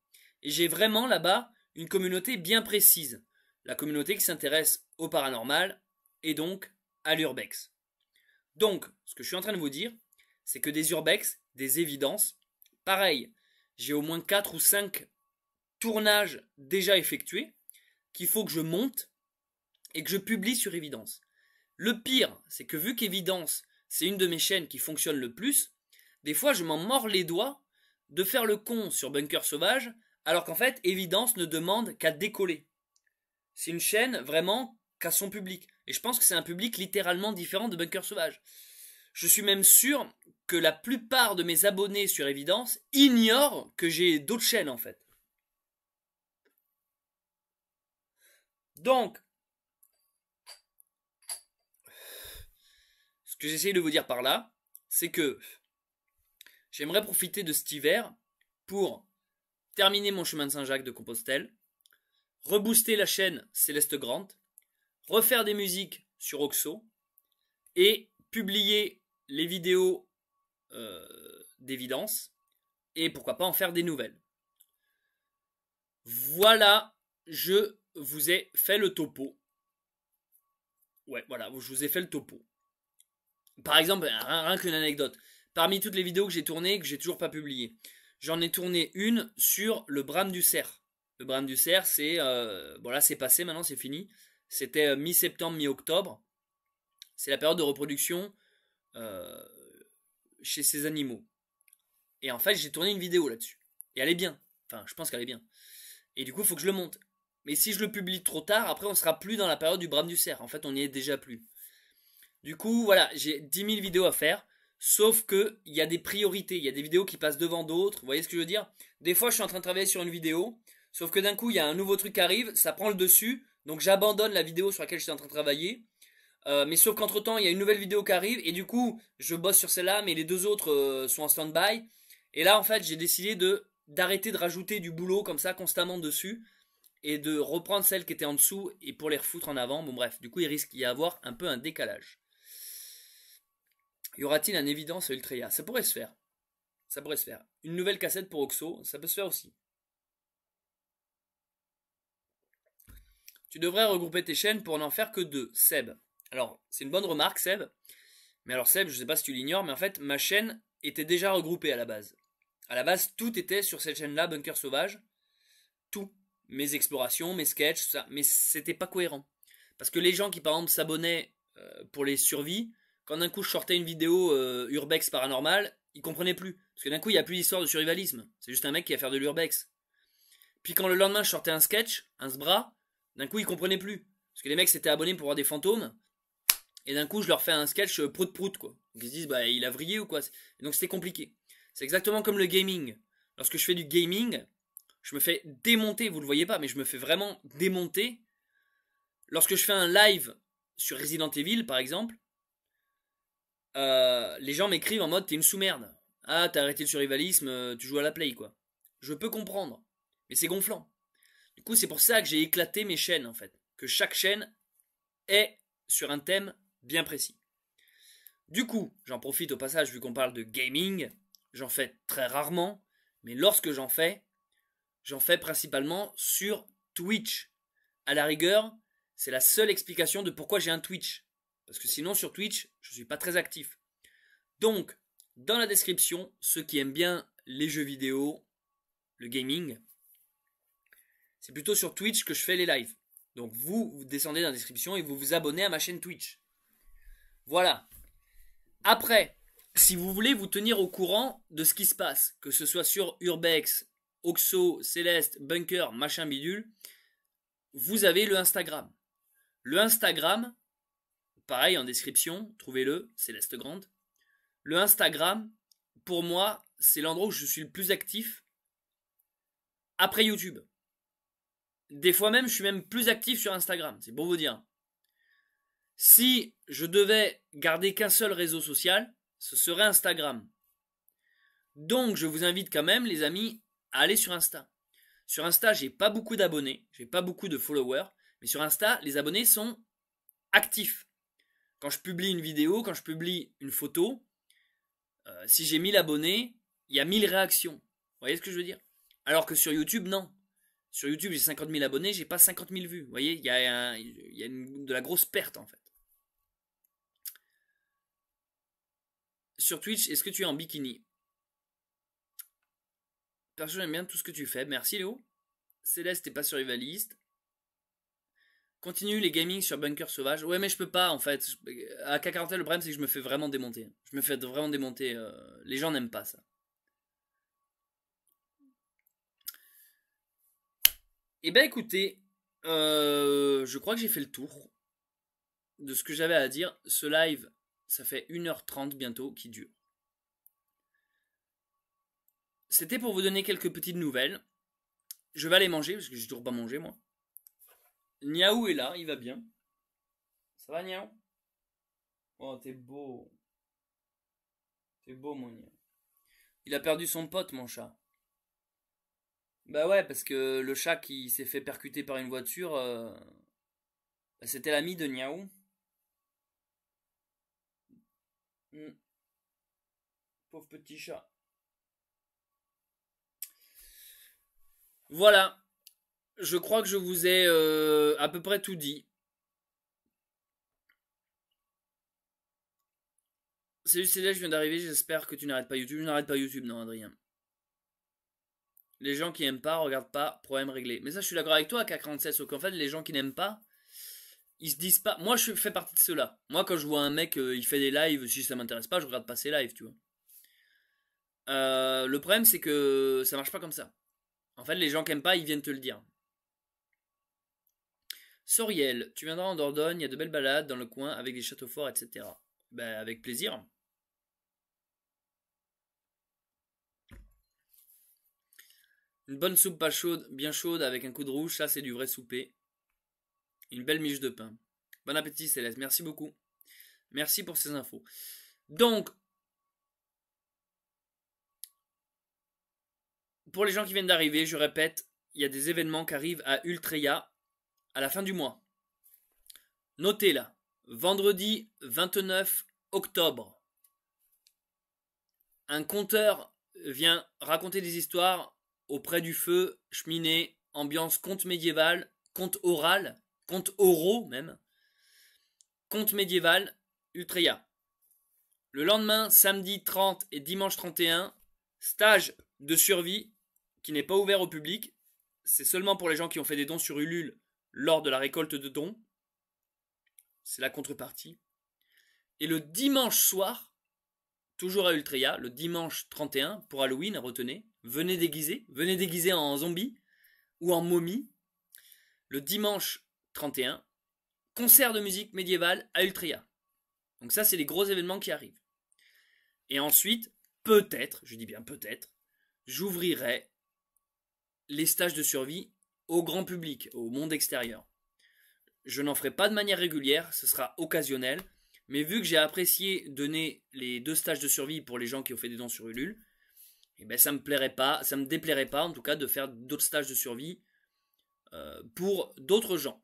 Et j'ai vraiment là-bas une communauté bien précise. La communauté qui s'intéresse au paranormal et donc à l'urbex. Donc, ce que je suis en train de vous dire, c'est que des urbex, des évidences, pareil, j'ai au moins 4 ou 5 tournages déjà effectués qu'il faut que je monte et que je publie sur Évidence. Le pire, c'est que vu qu'Évidence, c'est une de mes chaînes qui fonctionne le plus, des fois je m'en mords les doigts de faire le con sur Bunker Sauvage, alors qu'en fait, Évidence ne demande qu'à décoller. C'est une chaîne vraiment qu'à son public. Et je pense que c'est un public littéralement différent de Bunker Sauvage. Je suis même sûr que la plupart de mes abonnés sur Évidence ignorent que j'ai d'autres chaînes en fait. Donc, ce que j'essaye de vous dire par là, c'est que j'aimerais profiter de cet hiver pour terminer mon chemin de Saint-Jacques de Compostelle, rebooster la chaîne Céleste Grande, refaire des musiques sur Oxo et publier les vidéos d'Évidence et pourquoi pas en faire des nouvelles. Voilà, je vous ai fait le topo. Ouais, voilà, je vous ai fait le topo. Par exemple, rien qu'une anecdote. Parmi toutes les vidéos que j'ai tournées et que j'ai toujours pas publiées, j'en ai tourné une sur le brame du cerf. Le brame du cerf, c'est... bon là, c'est passé, maintenant c'est fini. C'était mi-septembre, mi-octobre. C'est la période de reproduction chez ces animaux. Et en fait, j'ai tourné une vidéo là-dessus. Et elle est bien. Enfin, je pense qu'elle est bien. Et du coup, il faut que je le monte. Mais si je le publie trop tard, après, on sera plus dans la période du brame du cerf. En fait, on n'y est déjà plus. Du coup, voilà, j'ai 10 000 vidéos à faire. Sauf que il y a des priorités. Il y a des vidéos qui passent devant d'autres. Vous voyez ce que je veux dire? Des fois, je suis en train de travailler sur une vidéo. Sauf que d'un coup, il y a un nouveau truc qui arrive. Ça prend le dessus. Donc, j'abandonne la vidéo sur laquelle j'étais en train de travailler. Mais sauf qu'entre temps, il y a une nouvelle vidéo qui arrive. Et du coup, je bosse sur celle-là. Mais les deux autres sont en stand-by. Et là, en fait, j'ai décidé d'arrêter de rajouter du boulot comme ça constamment dessus. Et de reprendre celles qui étaient en dessous. Et pour les refoutre en avant. Bon, bref. Du coup, il risque d'y avoir un peu un décalage. Y aura-t-il un Évidence Ultreya? Ça pourrait se faire. Ça pourrait se faire. Une nouvelle cassette pour Oxo, ça peut se faire aussi. Tu devrais regrouper tes chaînes pour n'en faire que 2. Seb. Alors, c'est une bonne remarque, Seb. Mais alors, Seb, je sais pas si tu l'ignores, mais en fait, ma chaîne était déjà regroupée à la base. À la base, tout était sur cette chaîne-là, Bunker Sauvage. tout. Mes explorations, mes sketchs, tout ça. Mais c'était pas cohérent. Parce que les gens qui, par exemple, s'abonnaient pour les survies, quand d'un coup je sortais une vidéo Urbex paranormal, ils comprenaient plus. Parce que d'un coup, il n'y a plus d'histoire de survivalisme. C'est juste un mec qui va faire de l'Urbex. Puis quand le lendemain je sortais un sketch, un sbra, d'un coup ils comprenaient plus. Parce que les mecs s'étaient abonnés pour voir des fantômes. Et d'un coup je leur fais un sketch prout-prout quoi. Donc ils se disent bah il a vrillé ou quoi. Et donc c'était compliqué. C'est exactement comme le gaming. Lorsque je fais du gaming, je me fais démonter, vous le voyez pas, mais je me fais vraiment démonter. Lorsque je fais un live sur Resident Evil par exemple, les gens m'écrivent en mode t'es une sous-merde. Ah t'as arrêté le survivalisme, tu joues à la play quoi. Je peux comprendre. Mais c'est gonflant. Du coup, c'est pour ça que j'ai éclaté mes chaînes, en fait. Que chaque chaîne est sur un thème bien précis. Du coup, j'en profite au passage, vu qu'on parle de gaming. J'en fais très rarement. Mais lorsque j'en fais principalement sur Twitch. À la rigueur, c'est la seule explication de pourquoi j'ai un Twitch. Parce que sinon, sur Twitch, je ne suis pas très actif. Donc, dans la description, ceux qui aiment bien les jeux vidéo, le gaming, c'est plutôt sur Twitch que je fais les lives. Donc vous descendez dans la description et vous vous abonnez à ma chaîne Twitch. Voilà. Après, si vous voulez vous tenir au courant de ce qui se passe, que ce soit sur Urbex, Oxo, Céleste, Bunker, machin bidule, vous avez le Instagram. Le Instagram, pareil en description, trouvez-le, Céleste Grande. Le Instagram, pour moi, c'est l'endroit où je suis le plus actif après YouTube. Des fois même, je suis même plus actif sur Instagram, c'est pour vous dire. Si je devais garder qu'un seul réseau social, ce serait Instagram. Donc, je vous invite quand même, les amis, à aller sur Insta. Sur Insta, j'ai pas beaucoup d'abonnés, j'ai pas beaucoup de followers, mais sur Insta, les abonnés sont actifs. Quand je publie une vidéo, quand je publie une photo, si j'ai 1000 abonnés, il y a 1000 réactions. Vous voyez ce que je veux dire? Alors que sur YouTube, non. Sur YouTube, j'ai 50 000 abonnés, j'ai pas 50 000 vues. Vous voyez, il y a de la grosse perte en fait. Sur Twitch, est-ce que tu es en bikini? Perso, j'aime bien tout ce que tu fais. Merci Léo. Céleste, t'es pas survivaliste. Continue les gaming sur Bunker Sauvage. Ouais, mais je peux pas en fait. À K40, le problème c'est que je me fais vraiment démonter. Je me fais vraiment démonter. Les gens n'aiment pas ça. Eh ben écoutez, je crois que j'ai fait le tour de ce que j'avais à dire. Ce live, ça fait 1h30 bientôt qui dure. C'était pour vous donner quelques petites nouvelles. Je vais aller manger parce que j'ai toujours pas mangé moi. Niaou est là, il va bien. Ça va Niaou? Oh t'es beau. T'es beau mon Niaou. Il a perdu son pote mon chat. Bah ouais, parce que le chat qui s'est fait percuter par une voiture, c'était l'ami de Niaou. Pauvre petit chat. Voilà. Je crois que je vous ai à peu près tout dit. Salut Célia, je viens d'arriver, j'espère que tu n'arrêtes pas YouTube. Je n'arrête pas YouTube, non Adrien. Les gens qui n'aiment pas, regardent pas, problème réglé. Mais ça, je suis d'accord avec toi, K47, sauf qu'en fait, les gens qui n'aiment pas, ils se disent pas. Moi, je fais partie de ceux-là. Moi, quand je vois un mec, il fait des lives, si ça m'intéresse pas, je regarde pas ses lives, tu vois. Le problème, c'est que ça marche pas comme ça. En fait, les gens qui n'aiment pas, ils viennent te le dire. Soriel, tu viendras en Dordogne, il y a de belles balades dans le coin avec des châteaux forts, etc. Ben, avec plaisir. Une bonne soupe pas chaude, bien chaude avec un coup de rouge, ça c'est du vrai souper. Une belle miche de pain. Bon appétit Céleste, merci beaucoup. Merci pour ces infos. Donc, pour les gens qui viennent d'arriver, je répète, il y a des événements qui arrivent à Ultreya à la fin du mois. Notez là, vendredi 29 octobre, un conteur vient raconter des histoires auprès du feu, cheminée, ambiance conte médiéval, conte oral, conte oraux même, conte médiéval, Ultreya. Le lendemain, samedi 30 et dimanche 31, stage de survie qui n'est pas ouvert au public. c'est seulement pour les gens qui ont fait des dons sur Ulule lors de la récolte de dons. C'est la contrepartie. Et le dimanche soir, toujours à Ultria, le dimanche 31, pour Halloween, retenez, venez déguiser en zombie ou en momie. Le dimanche 31, concert de musique médiévale à Ultria. Donc ça, c'est les gros événements qui arrivent. Et ensuite, peut-être, je dis bien peut-être, j'ouvrirai les stages de survie au grand public, au monde extérieur. Je n'en ferai pas de manière régulière, ce sera occasionnel. Mais vu que j'ai apprécié donner les 2 stages de survie pour les gens qui ont fait des dons sur Ulule, eh ben ça me déplairait pas en tout cas de faire d'autres stages de survie pour d'autres gens.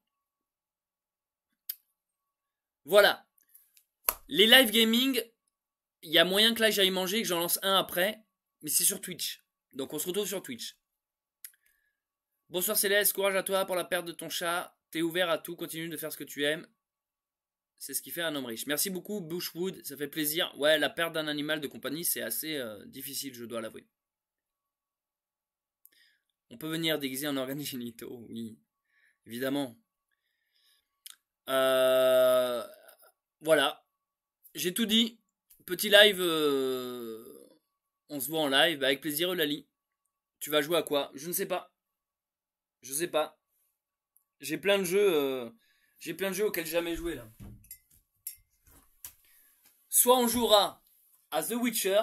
Voilà. Les live gaming, il y a moyen que là j'aille manger et que j'en lance un après, mais c'est sur Twitch. Donc on se retrouve sur Twitch. Bonsoir Céleste, courage à toi pour la perte de ton chat. T'es ouvert à tout, continue de faire ce que tu aimes. C'est ce qui fait un homme riche. Merci beaucoup Bushwood, ça fait plaisir. Ouais, la perte d'un animal de compagnie, c'est assez difficile, je dois l'avouer. On peut venir déguiser en organes génitaux, oui, évidemment. Voilà, j'ai tout dit. Petit live, on se voit en live, avec plaisir Eulalie. Tu vas jouer à quoi? Je ne sais pas. Je sais pas. J'ai plein de jeux auxquels j'ai jamais joué là. Soit on jouera à The Witcher,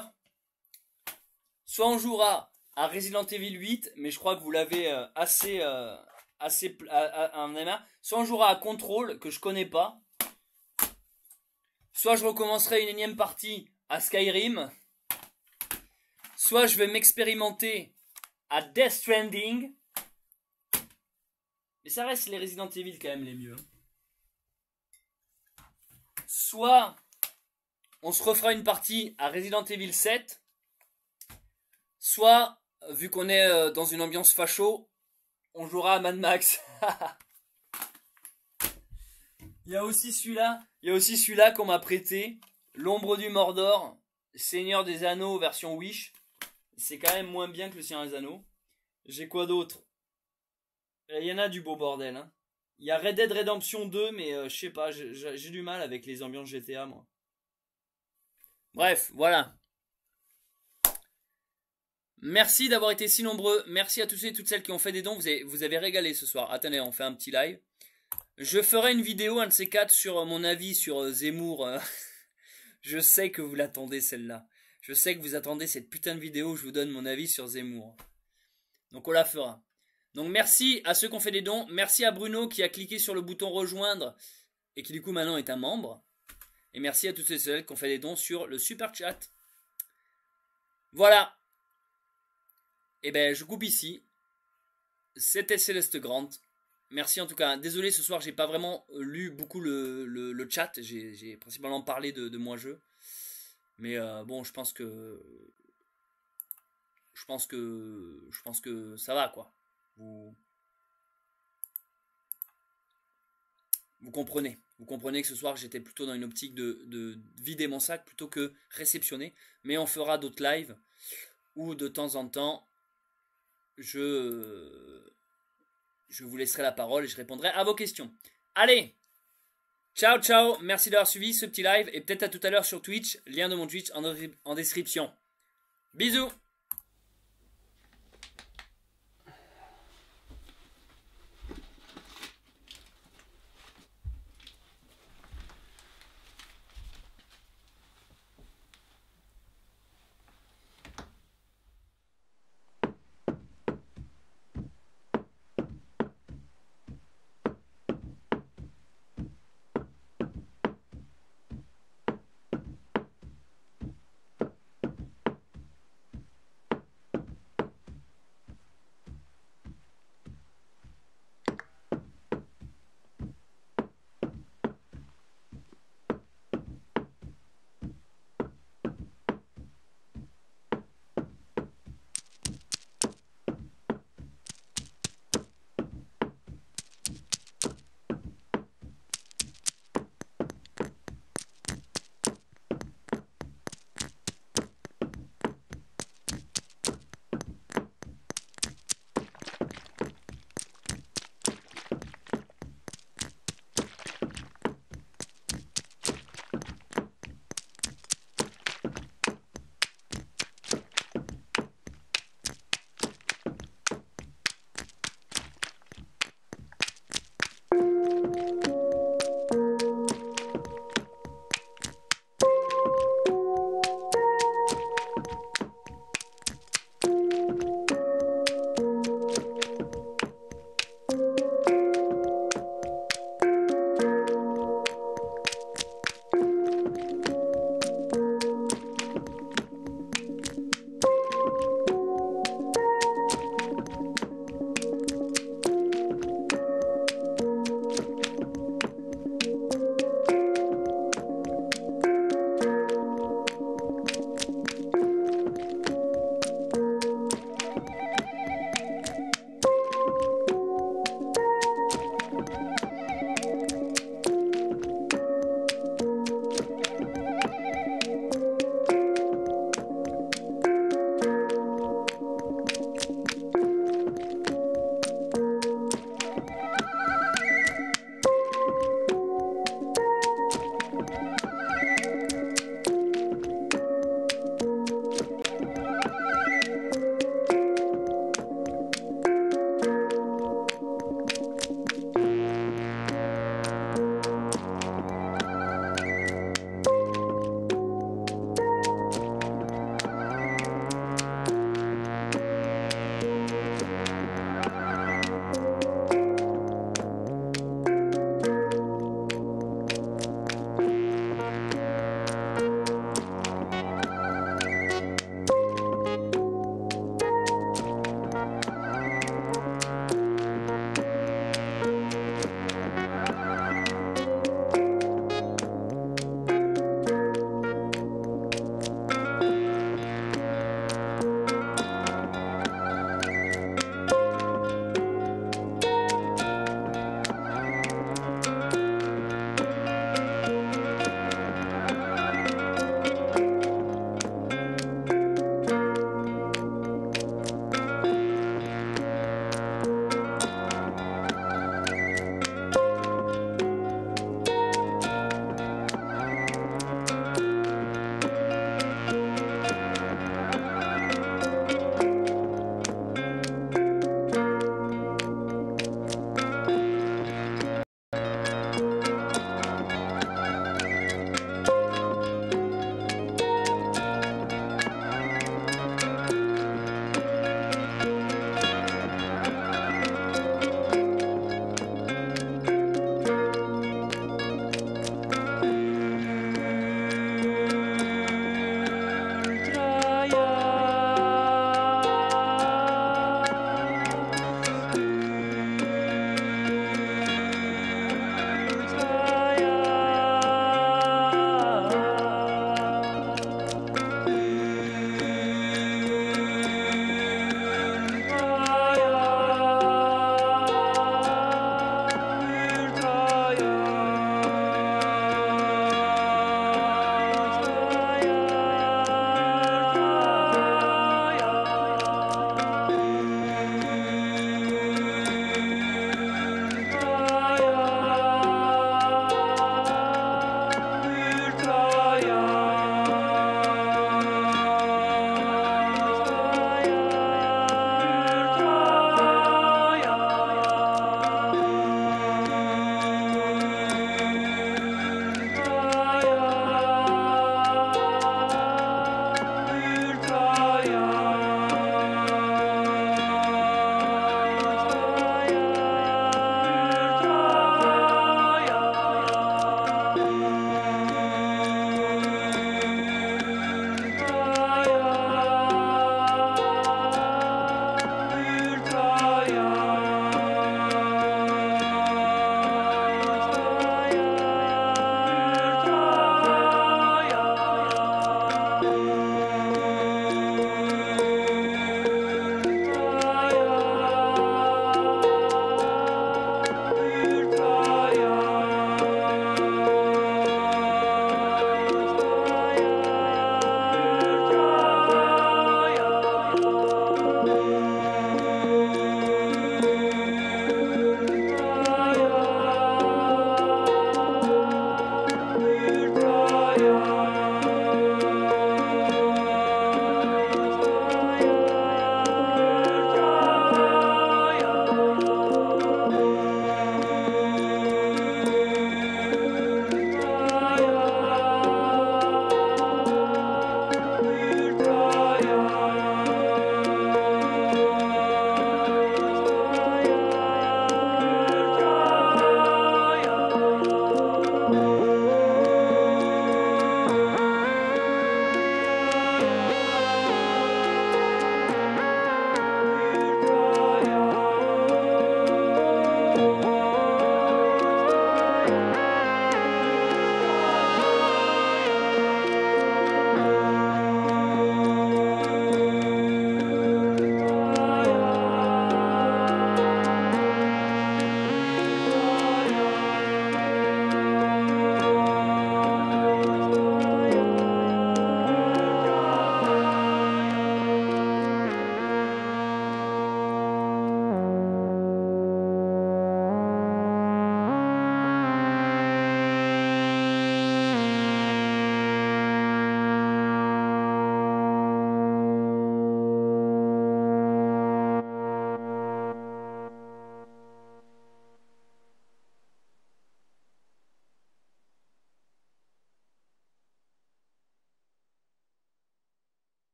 soit on jouera à Resident Evil 8, mais je crois que vous l'avez assez en MMA. Soit on jouera à Control, que je connais pas. Soit je recommencerai une énième partie à Skyrim. Soit je vais m'expérimenter à Death Stranding. Mais ça reste les Resident Evil quand même les mieux. Soit on se refera une partie à Resident Evil 7. Soit, vu qu'on est dans une ambiance facho, on jouera à Mad Max. Il y a aussi celui-là qu'on m'a prêté. L'ombre du Mordor, Seigneur des Anneaux version Wish. C'est quand même moins bien que le Seigneur des Anneaux. J'ai quoi d'autre? Il y en a du beau bordel. Hein. Il y a Red Dead Redemption 2, mais je sais pas, j'ai du mal avec les ambiances GTA, moi. Bref, voilà. Merci d'avoir été si nombreux. Merci à tous et toutes celles qui ont fait des dons. Vous avez régalé ce soir. Attendez, on fait un petit live. Je ferai une vidéo, un de ces 4, sur mon avis sur Zemmour. Je sais que vous l'attendez celle-là. Je sais que vous attendez cette putain de vidéo où je vous donne mon avis sur Zemmour. Donc on la fera. Donc merci à ceux qui ont fait des dons. Merci à Bruno qui a cliqué sur le bouton rejoindre et qui du coup maintenant est un membre. Et merci à toutes et celles qui ont fait des dons sur le super chat. Voilà. Et ben je coupe ici. C'était Céleste Grant. Merci en tout cas. Désolé ce soir j'ai pas vraiment lu beaucoup le chat. J'ai principalement parlé de moi-jeu. Mais bon je pense que ça va quoi. Vous comprenez. Vous comprenez que ce soir j'étais plutôt dans une optique de vider mon sac plutôt que réceptionner. Mais on fera d'autres lives où de temps en temps je vous laisserai la parole et je répondrai à vos questions. Allez, ciao ciao, merci d'avoir suivi ce petit live et peut-être à tout à l'heure sur Twitch, lien de mon Twitch en description. Bisous.